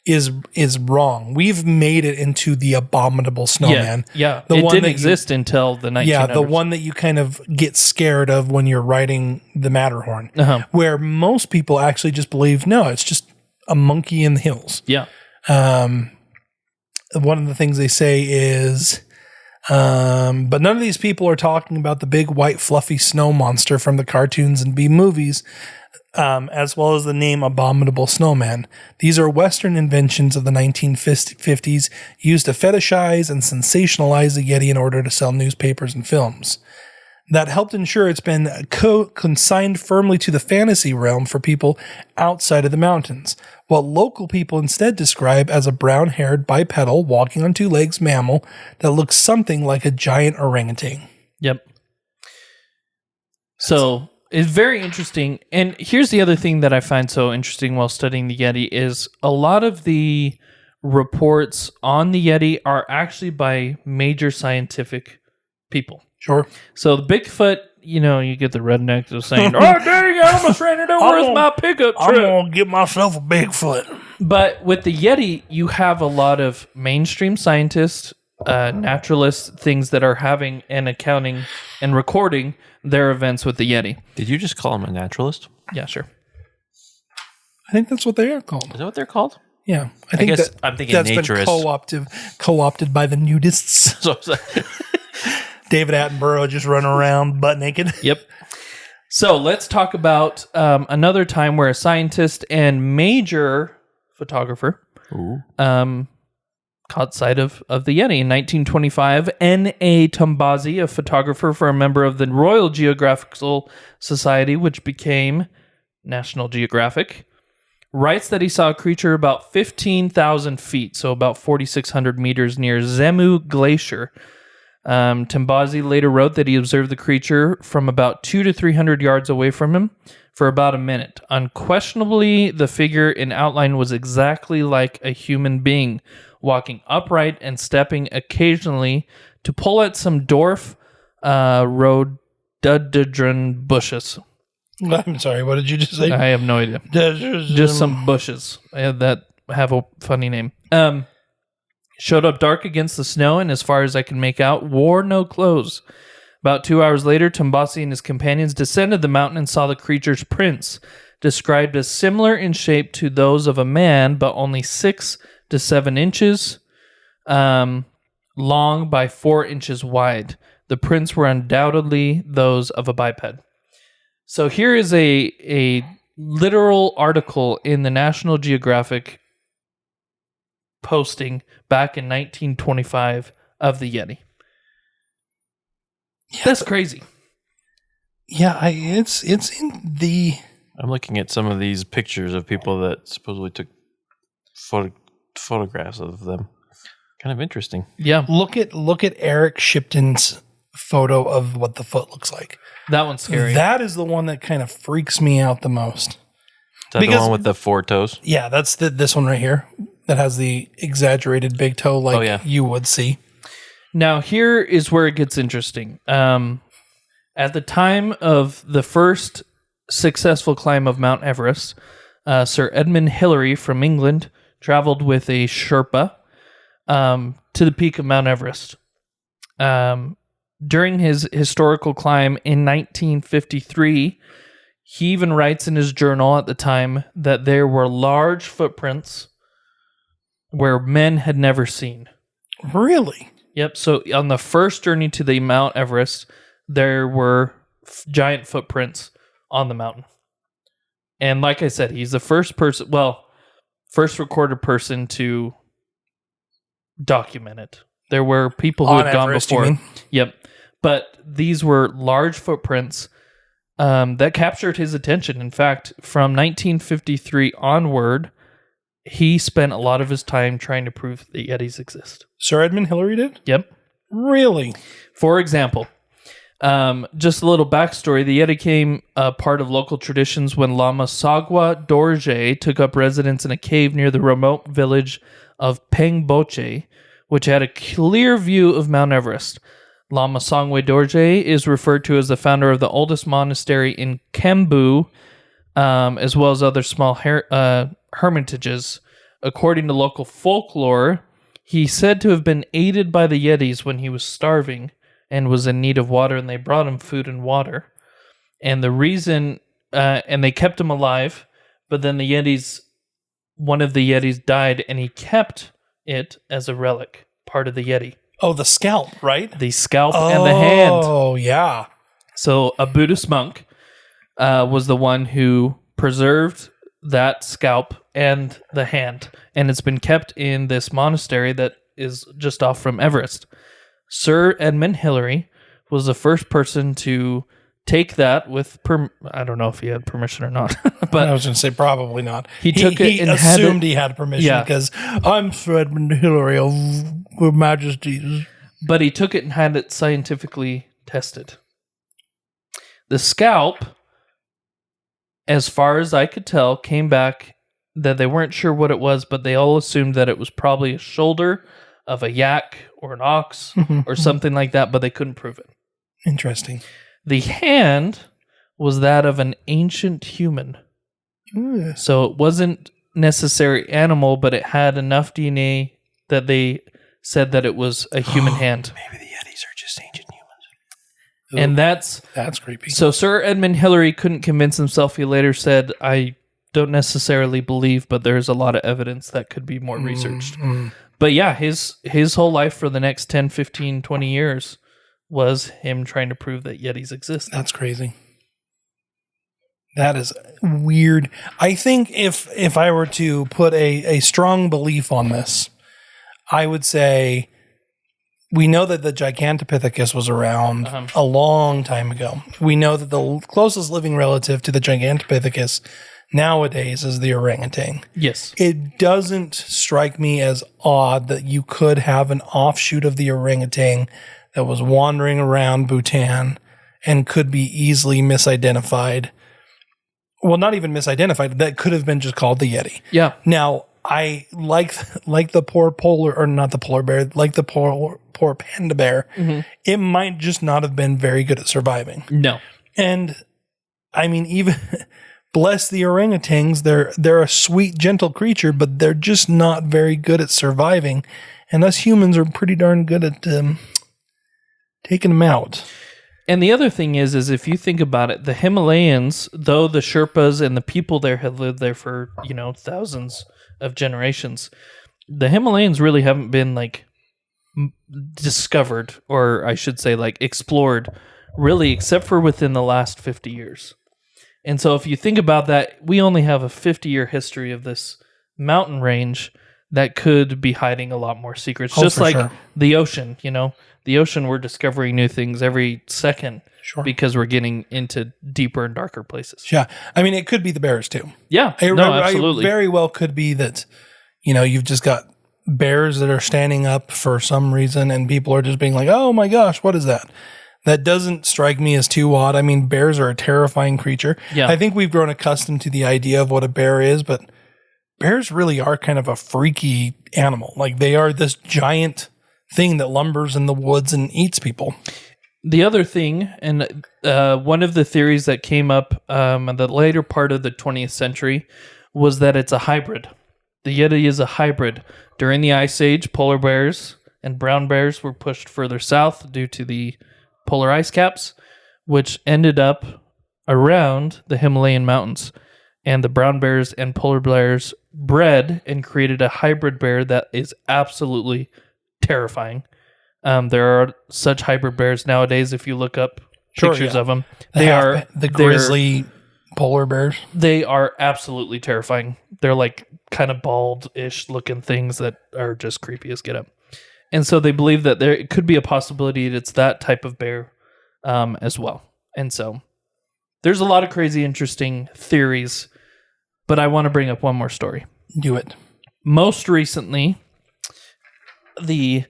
is wrong. We've made it into the abominable snowman. Yeah. The it one didn't that exist until the 1900s. Yeah, the one that you kind of get scared of when you're riding the Matterhorn. Where most people actually just believe, no, it's just a monkey in the hills. Yeah. One of the things they say is, but none of these people are talking about the big white fluffy snow monster from the cartoons and B movies, as well as the name Abominable Snowman. These are Western inventions of the 1950s used to fetishize and sensationalize the Yeti in order to sell newspapers and films. That helped ensure it's been consigned firmly to the fantasy realm for people outside of the mountains, what local people instead describe as a brown-haired bipedal walking on two legs mammal that looks something like a giant orangutan. Yep. So it's very interesting. And here's the other thing that I find so interesting while studying the Yeti is a lot of the reports on the Yeti are actually by major scientific people. Sure. So the Bigfoot, you get the redneck just saying, "Oh, dang, I almost ran it over with my pickup truck. I'm going to get myself a Bigfoot." But with the Yeti, you have a lot of mainstream scientists, naturalists, things that are having and accounting and recording their events with the Yeti. Did you just call him a naturalist? Yeah, sure. I think that's what they are called. Is that what they're called? Yeah. I guess I'm thinking that's naturist. Been co-opted by the nudists. So it's like, David Attenborough just running around butt naked. Yep. So let's talk about another time where a scientist and major photographer caught sight of the Yeti. In 1925, N.A. Tumbazi, a photographer for a member of the Royal Geographical Society, which became National Geographic, writes that he saw a creature about 15,000 feet, so about 4,600 meters near Zemu Glacier. Tumbazi later wrote that he observed the creature from about 200 to 300 yards away from him for about a minute. Unquestionably, the figure in outline was exactly like a human being, walking upright and stepping occasionally to pull at some dwarf rhododendron bushes. I'm sorry, what did you just say? I have no idea. Just some bushes that have a funny name. Showed up dark against the snow, and as far as I can make out, wore no clothes. About 2 hours later, Tumbazi and his companions descended the mountain and saw the creature's prints, described as similar in shape to those of a man, but only 6 to 7 inches long by 4 inches wide. The prints were undoubtedly those of a biped. So here is a literal article in the National Geographic posting back in 1925 of the Yeti. Yeah, that's crazy. Yeah, it's in the... I'm looking at some of these pictures of people that supposedly took photographs of them. Kind of interesting. Yeah. Look at Eric Shipton's photo of what the foot looks like. That one's scary. That is the one that kind of freaks me out the most. Is that the one with the 4 toes? Yeah, that's this one right here that has the exaggerated big toe like you would see. Now, here is where it gets interesting. At the time of the first successful climb of Mount Everest, Sir Edmund Hillary from England traveled with a Sherpa to the peak of Mount Everest. During his historical climb in 1953, he even writes in his journal at the time that there were large footprints where men had never seen. Really? Yep. So on the first journey to the Mount Everest, there were giant footprints on the mountain. And like I said, he's the first recorded person to document it. There were people who On had gone Everest, before. you mean? Yep. But these were large footprints that captured his attention. In fact, from 1953 onward, he spent a lot of his time trying to prove that Yetis exist. Sir Edmund Hillary did? Yep. Really? For example, just a little backstory. The Yeti became a part of local traditions when Lama Sagwa Dorje took up residence in a cave near the remote village of Pengboche, which had a clear view of Mount Everest. Lama Sangwe Dorje is referred to as the founder of the oldest monastery in Kembu, as well as other small hermitages. According to local folklore, he's said to have been aided by the Yetis when he was starving and was in need of water, and they brought him food and water. And the reason, and they kept him alive, but then one of the Yetis died, and he kept it as a relic, part of the Yeti. Oh, the scalp, right? The scalp and the hand. Oh, yeah. So a Buddhist monk was the one who preserved that scalp and the hand, and it's been kept in this monastery that is just off from Everest. Sir Edmund Hillary was the first person to take that with I don't know if he had permission or not, but I was going to say probably not. He took it and assumed he had permission Yeah. because I'm Sir Edmund Hillary of Her Majesty's. but he took it and had it scientifically tested. The scalp, as far as I could tell, came back that they weren't sure what it was, but they all assumed that it was probably a shoulder of a yak or an ox or something like that, but they couldn't prove it. Interesting. The hand was that of an ancient human. Ugh. So it wasn't necessarily animal, but it had enough DNA that they said that it was a human hand. Maybe the Yetis are just ancient humans. And That's creepy. so Sir Edmund Hillary couldn't convince himself. He later said, I don't necessarily believe, but there's a lot of evidence that could be more researched. But yeah, his whole life for the next 10, 15, 20 years was him trying to prove that Yetis exist. That's crazy. That is weird. I think if I were to put a strong belief on this, I would say we know that the Gigantopithecus was around a long time ago. We know that the closest living relative to the Gigantopithecus nowadays is the orangutan. Yes. It doesn't strike me as odd that you could have an offshoot of the orangutan that was wandering around Bhutan and could be easily misidentified. Well, not even misidentified. That could have been just called the Yeti. Yeah. Now, I like the poor polar, or not the polar bear, like the poor panda bear. It might just not have been very good at surviving. No. And I mean, even bless the orangutans, they're a sweet, gentle creature, but they're just not very good at surviving. And us humans are pretty darn good at taking them out. And the other thing is if you think about it, the Himalayas, though the Sherpas and the people there have lived there for, thousands of generations, the Himalayas really haven't been discovered, or I should say explored, really, except for within the last 50 years. And so if you think about that, we only have a 50-year history of this mountain range that could be hiding a lot more secrets. Just like sure. the ocean, the ocean, we're discovering new things every second because we're getting into deeper and darker places. Yeah. I mean, it could be the bears too. Yeah. Absolutely. It very well could be that, you've just got bears that are standing up for some reason and people are just being like, oh my gosh, what is that? That doesn't strike me as too odd. I mean, bears are a terrifying creature. Yeah. I think we've grown accustomed to the idea of what a bear is, but bears really are kind of a freaky animal. They are this giant thing that lumbers in the woods and eats people. The other thing, and one of the theories that came up in the later part of the 20th century was that it's a hybrid. The Yeti is a hybrid. During the Ice Age, polar bears and brown bears were pushed further south due to the polar ice caps, which ended up around the Himalayan mountains. And the brown bears and polar bears bred and created a hybrid bear that is absolutely terrifying. There are such hybrid bears nowadays. If you look up pictures of them, The grizzly polar bears. They are absolutely terrifying. They're like kind of bald-ish looking things that are just creepy as get up. And so they believe that there could be a possibility that it's that type of bear as well. And so there's a lot of crazy, interesting theories, but I want to bring up one more story. Do it. Most recently, the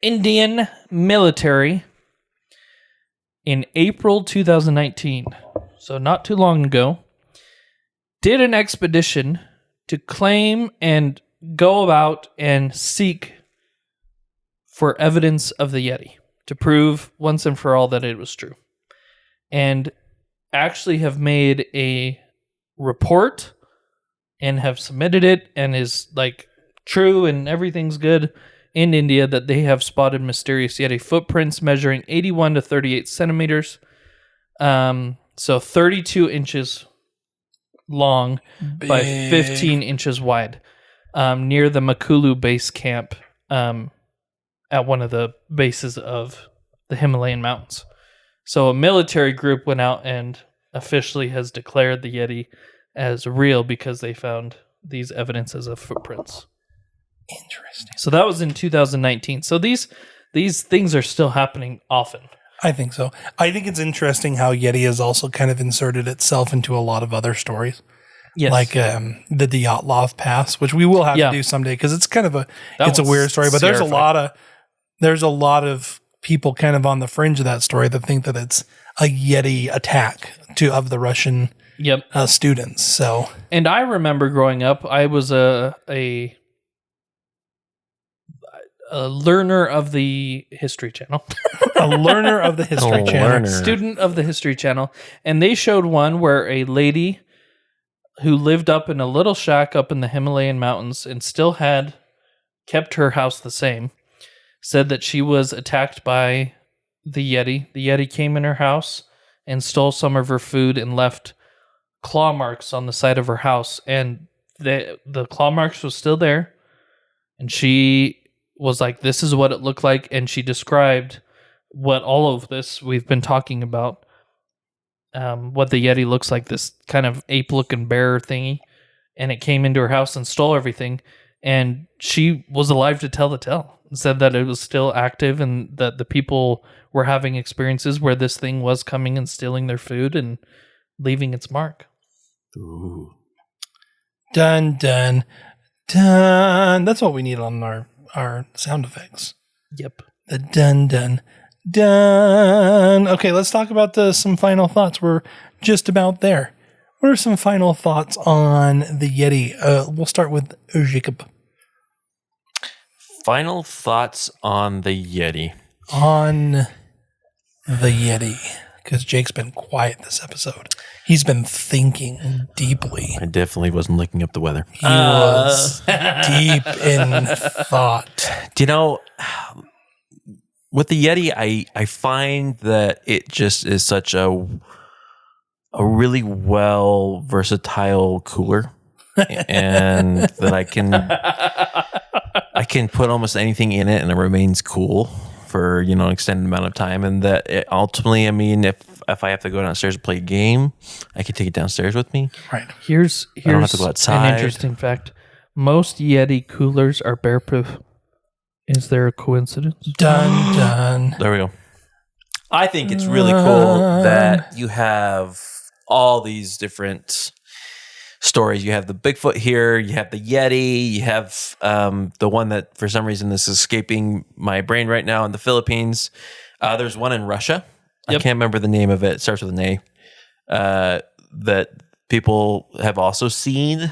Indian military in April 2019, so not too long ago, did an expedition to claim and go about and seek for evidence of the Yeti to prove once and for all that it was true. And actually have made a report and have submitted it and is like true and everything's good in India that they have spotted mysterious Yeti footprints measuring 81 to 38 centimeters. So 32 inches long by 15 inches wide near the Makulu base camp at one of the bases of the Himalayan mountains. So a military group went out and officially has declared the Yeti as real because they found these evidences of footprints. Interesting. So that was in 2019. So these things are still happening often. I think so. I think it's interesting how Yeti has also kind of inserted itself into a lot of other stories. Yes. Like the Dyatlov Pass, which we will have to do someday because it's kind of a weird story. But there's a lot of people kind of on the fringe of that story that think that it's a Yeti attack of the Russian students. So, and I remember growing up, I was a learner of the History Channel. A learner of the History Channel. Student of the History Channel. And they showed one where a lady who lived up in a little shack up in the Himalayan mountains and still had kept her house the same, said that she was attacked by the Yeti. The Yeti came in her house and stole some of her food and left claw marks on the side of her house. And the claw marks was still there. And she was like, this is what it looked like. And she described what all of this we've been talking about, what the Yeti looks like, this kind of ape-looking bear thingy. And it came into her house and stole everything. And she was alive to tell the tale. Said that it was still active and that the people were having experiences where this thing was coming and stealing their food and leaving its mark. Ooh. Dun, dun, dun. That's what we need on our sound effects. Yep. The dun, dun, dun. Okay, let's talk about some final thoughts. We're just about there. What are some final thoughts on the Yeti? We'll start with Jacob. Final thoughts on the Yeti. On the Yeti. Because Jake's been quiet this episode. He's been thinking deeply. I definitely wasn't looking up the weather. He was deep in thought. Do you know, with the Yeti, I find that it just is such a really well versatile cooler. And that I can put almost anything in it and it remains cool for, an extended amount of time. And that it ultimately, I mean, if I have to go downstairs and play a game, I can take it downstairs with me. Right. Here's I don't have to go outside. an interesting fact. Most Yeti coolers are bear-proof. Is there a coincidence? Dun, dun. There we go. I think it's really cool that you have all these different stories. You have the Bigfoot here, you have the Yeti, you have the one that for some reason is escaping my brain right now in the Philippines. There's one in Russia. Yep. I can't remember the name of it. It starts with an A. That people have also seen.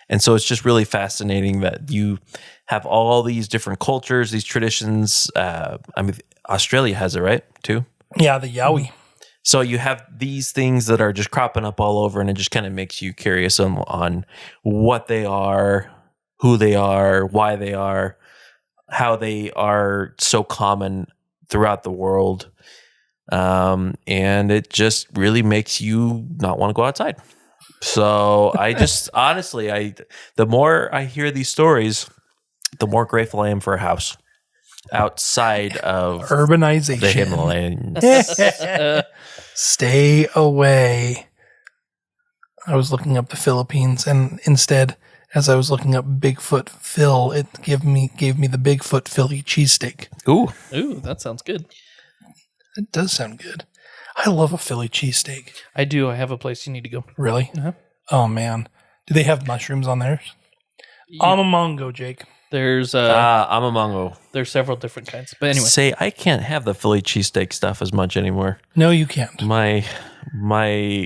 And so it's just really fascinating that you have all these different cultures, these traditions. I mean, Australia has it, right, too? Yeah, the Yowie. So you have these things that are just cropping up all over, and it just kind of makes you curious on what they are, who they are, why they are, how they are so common throughout the world. and it just really makes you not want to go outside. So I just honestly, the more I hear these stories, the more grateful I am for a house outside of Urbanization. the Himalayan. Stay away. I was looking up the Philippines, and instead, as I was looking up Bigfoot Phil, it gave me the Bigfoot Philly cheesesteak. Ooh, Ooh, that sounds good. It does sound good. I love a Philly cheesesteak. I do. I have a place you need to go. Really? Uh-huh. Oh man, do they have mushrooms on theirs? I'm a mongo, Jake. There's I'm a mongo. there's several different kinds. But anyway, Say I can't have the Philly cheesesteak stuff as much anymore. No, you can't. My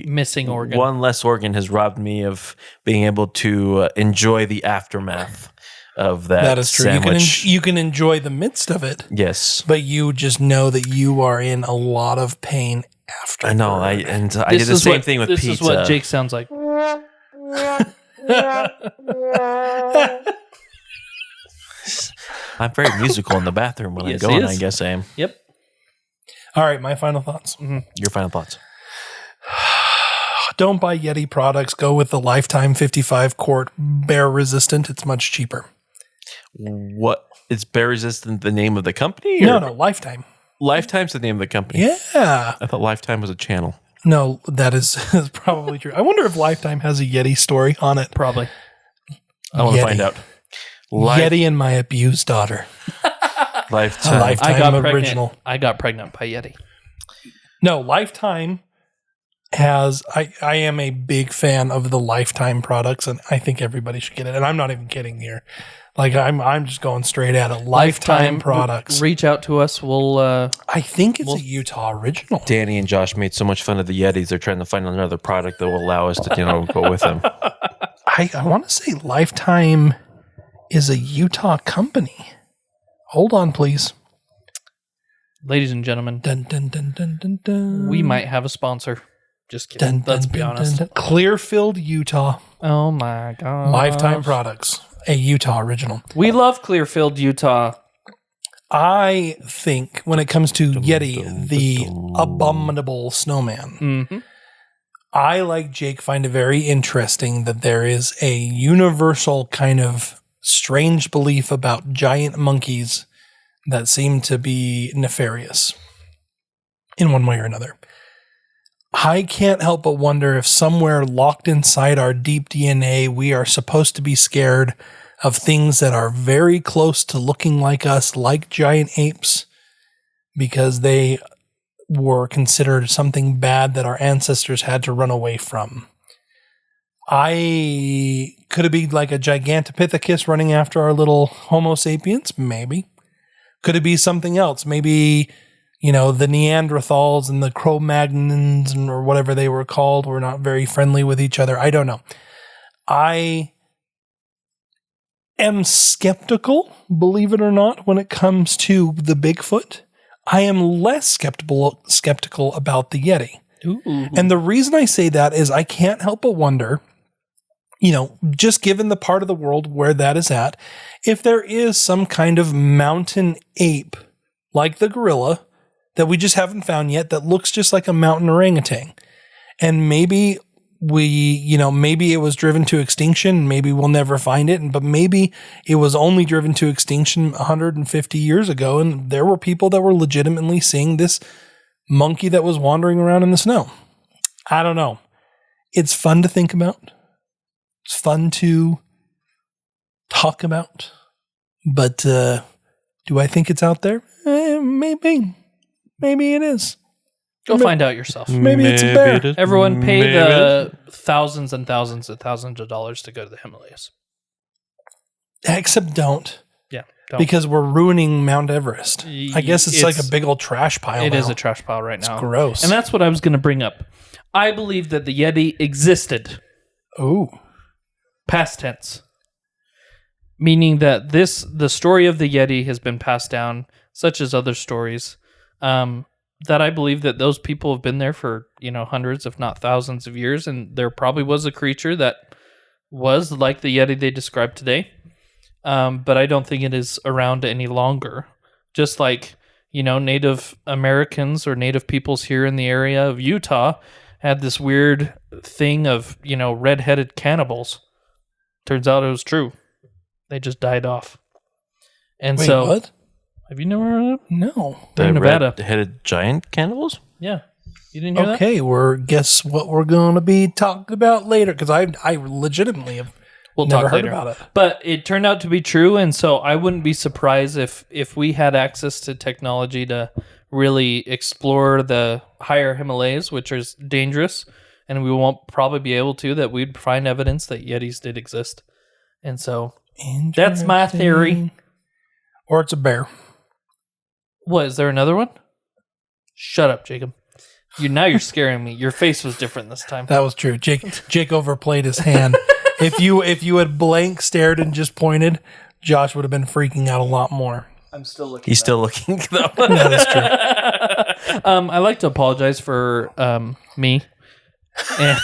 missing organ. one less organ has robbed me of being able to enjoy the aftermath of that. That is true. Sandwich. You can enjoy the midst of it, Yes, but you just know that you are in a lot of pain after. I know. I did the same thing with this pizza. This is what Jake sounds like. I'm very musical in the bathroom when Yes, I'm he going. is. I guess I am. Yep. All right, my final thoughts. Your final thoughts? Don't buy Yeti products. Go with the Lifetime 55 quart bear resistant. It's much cheaper. What is Bear Resistant the name of the company? No, Lifetime. Lifetime's the name of the company. Yeah. I thought Lifetime was a channel. No, that is probably true. I wonder if Lifetime has a Yeti story on it. Probably. I want to Yeti. find out. Yeti and my abused daughter. Lifetime. Lifetime original. I got pregnant by Yeti. No, Lifetime has. I am a big fan of the Lifetime products, and I think everybody should get it. And I'm not even kidding here. Like I'm just going straight at it. Lifetime products. Reach out to us. We'll. I think it's a Utah original. Danny and Josh made so much fun of the Yetis. They're trying to find another product that will allow us to, go with them. I want to say Lifetime is a Utah company. Hold on, please. Ladies and gentlemen, Dun, dun, dun, dun, dun, dun. we might have a sponsor. Just kidding. Dun, dun, Let's be dun, honest. dun, dun. Clearfield, Utah. Oh my god. Lifetime products. A Utah original. We love Clearfield, Utah. I think when it comes to Yeti, the abominable snowman, Mm-hmm. I, like Jake, find it very interesting that there is a universal kind of strange belief about giant monkeys that seem to be nefarious in one way or another. I can't help but wonder if somewhere locked inside our deep DNA, we are supposed to be scared of things that are very close to looking like us, like giant apes, because they were considered something bad that our ancestors had to run away from. Could it be like a Gigantopithecus running after our little Homo sapiens? Maybe. Could it be something else? Maybe, the Neanderthals and the Cro-Magnons or whatever they were called were not very friendly with each other. I don't know. I am skeptical, believe it or not, when it comes to the Bigfoot. I am less skeptical about the Yeti. Ooh. And the reason I say that is I can't help but wonder, just given the part of the world where that is at, if there is some kind of mountain ape like the gorilla that we just haven't found yet that looks just like a mountain orangutan. And maybe maybe it was driven to extinction. Maybe we'll never find it. But maybe it was only driven to extinction 150 years ago. And there were people that were legitimately seeing this monkey that was wandering around in the snow. I don't know. It's fun to think about. It's fun to talk about. But do I think it's out there? Maybe. Maybe it is. Go find out yourself. Maybe it's a bear. Everyone pay the thousands and thousands and thousands of dollars to go to the Himalayas. Except don't. Yeah. Don't. Because we're ruining Mount Everest. I guess it's like a big old trash pile. It now. is a trash pile right now. It's gross. And that's what I was going to bring up. I believe that the Yeti existed. Ooh. Past tense. Meaning that the story of the Yeti has been passed down, such as other stories, that I believe that those people have been there for, hundreds, if not thousands of years. And there probably was a creature that was like the Yeti they described today. But I don't think it is around any longer. Just like, Native Americans or Native peoples here in the area of Utah had this weird thing of, red-headed cannibals. Turns out it was true. They just died off. And Wait, so, what? have you never heard of it? No. The in Nevada. red-headed giant cannibals? Yeah. You didn't hear that? Okay, guess what we're going to be talking about later? Because I legitimately have We'll never talk heard later. about it. But it turned out to be true, and so I wouldn't be surprised if we had access to technology to really explore the higher Himalayas, which is dangerous, and we won't probably be able to, that we'd find evidence that Yetis did exist. And so that's my theory. Or it's a bear. What, is there another one? Shut up, Jacob. Now you're scaring me. Your face was different this time. That was true. Jake overplayed his hand. If you had blank stared and just pointed, Josh would have been freaking out a lot more. I'm still looking. He's still looking, though. That is true. I'd like to apologize for me and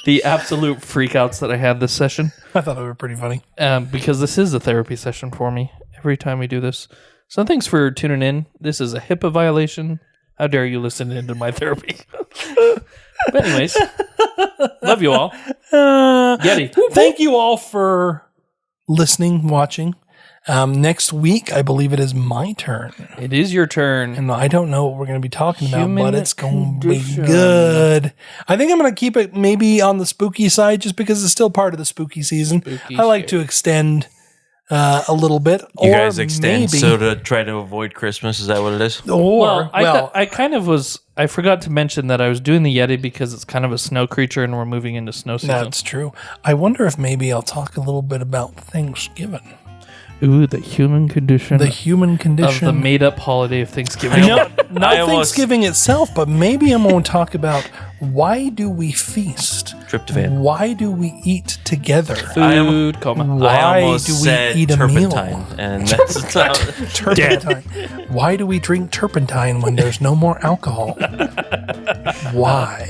the absolute freakouts that I had this session. I thought they were pretty funny. Because this is a therapy session for me every time we do this. So thanks for tuning in. This is a HIPAA violation. How dare you listen into my therapy? But anyways, love you all. Yeti. Thank you all for listening, watching. Next week, I believe it is my turn. It is your turn. And I don't know what we're going to be talking about, Human but it's going to be condition. good. I think I'm going to keep it maybe on the spooky side just because it's still part of the spooky season. Spooky I like shit. to extend a little bit. You or guys extend maybe, so to try to avoid Christmas? Is that what it is? Or, I kind of was. I forgot to mention that I was doing the Yeti because it's kind of a snow creature and we're moving into snow season. that's true. I wonder if maybe I'll talk a little bit about Thanksgiving. Ooh, the human condition. The human of condition. the made-up holiday of Thanksgiving. No, not I almost- Thanksgiving itself, but maybe I'm going to talk about why do we feast? Tryptophan. Why do we eat together? Food, coma. Why I almost do we said eat a meal? turpentine, and that's not. Turpentine. Why do we drink turpentine when there's no more alcohol? Why?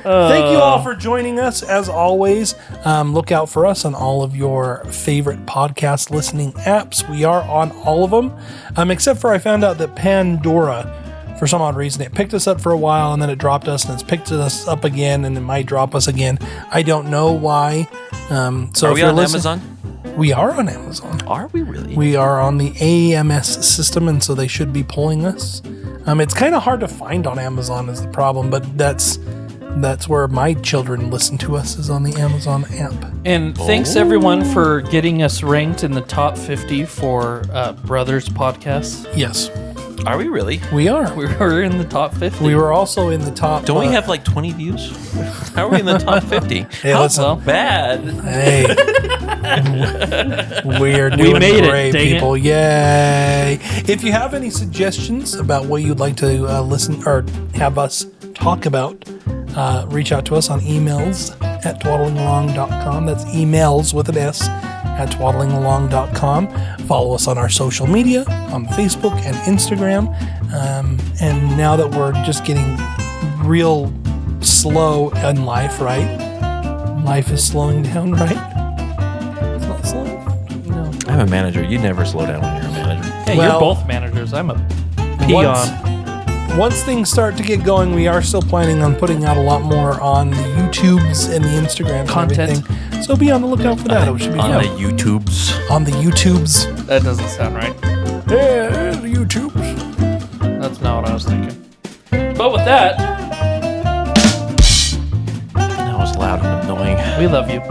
Thank you all for joining us. As always, look out for us on all of your favorite podcast listening apps. We are on all of them, except for I found out that Pandora, for some odd reason, it picked us up for a while and then it dropped us and it's picked us up again and it might drop us again. I don't know why. So Are if we you're on listening- Amazon? We are on Amazon. Are we really? We are on the AMS system, and so they should be pulling us. It's kind of hard to find on Amazon is the problem, but that's where my children listen to us, is on the Amazon app. And thanks everyone for getting us ranked in the top 50 for Brothers podcasts. Yes, Are we really? we are. We were in the top 50. We were also in the top. Don't we have like 20 views? How are we in the top 50? Hey, How listen. bad? Hey, we are doing made it, great, dang it. people! Yay! If you have any suggestions about what you'd like to listen or have us talk about, reach out to us on emails at twaddlingalong.com. That's emails with an S at twaddlingalong.com. Follow us on our social media on Facebook and Instagram. And now that we're just getting real slow in life, right? Life is slowing down, right? It's not slowing. No. I'm a manager. You never slow down when you're a manager. Hey, Well, you're both managers. I'm a peon. Once things start to get going, we are still planning on putting out a lot more on the YouTubes and the Instagrams Content. and everything. So be on the lookout for that. It should be On fun. the YouTubes. On the YouTubes. That doesn't sound right. Yeah, the YouTubes. That's not what I was thinking. But with that, That was loud and annoying. we love you.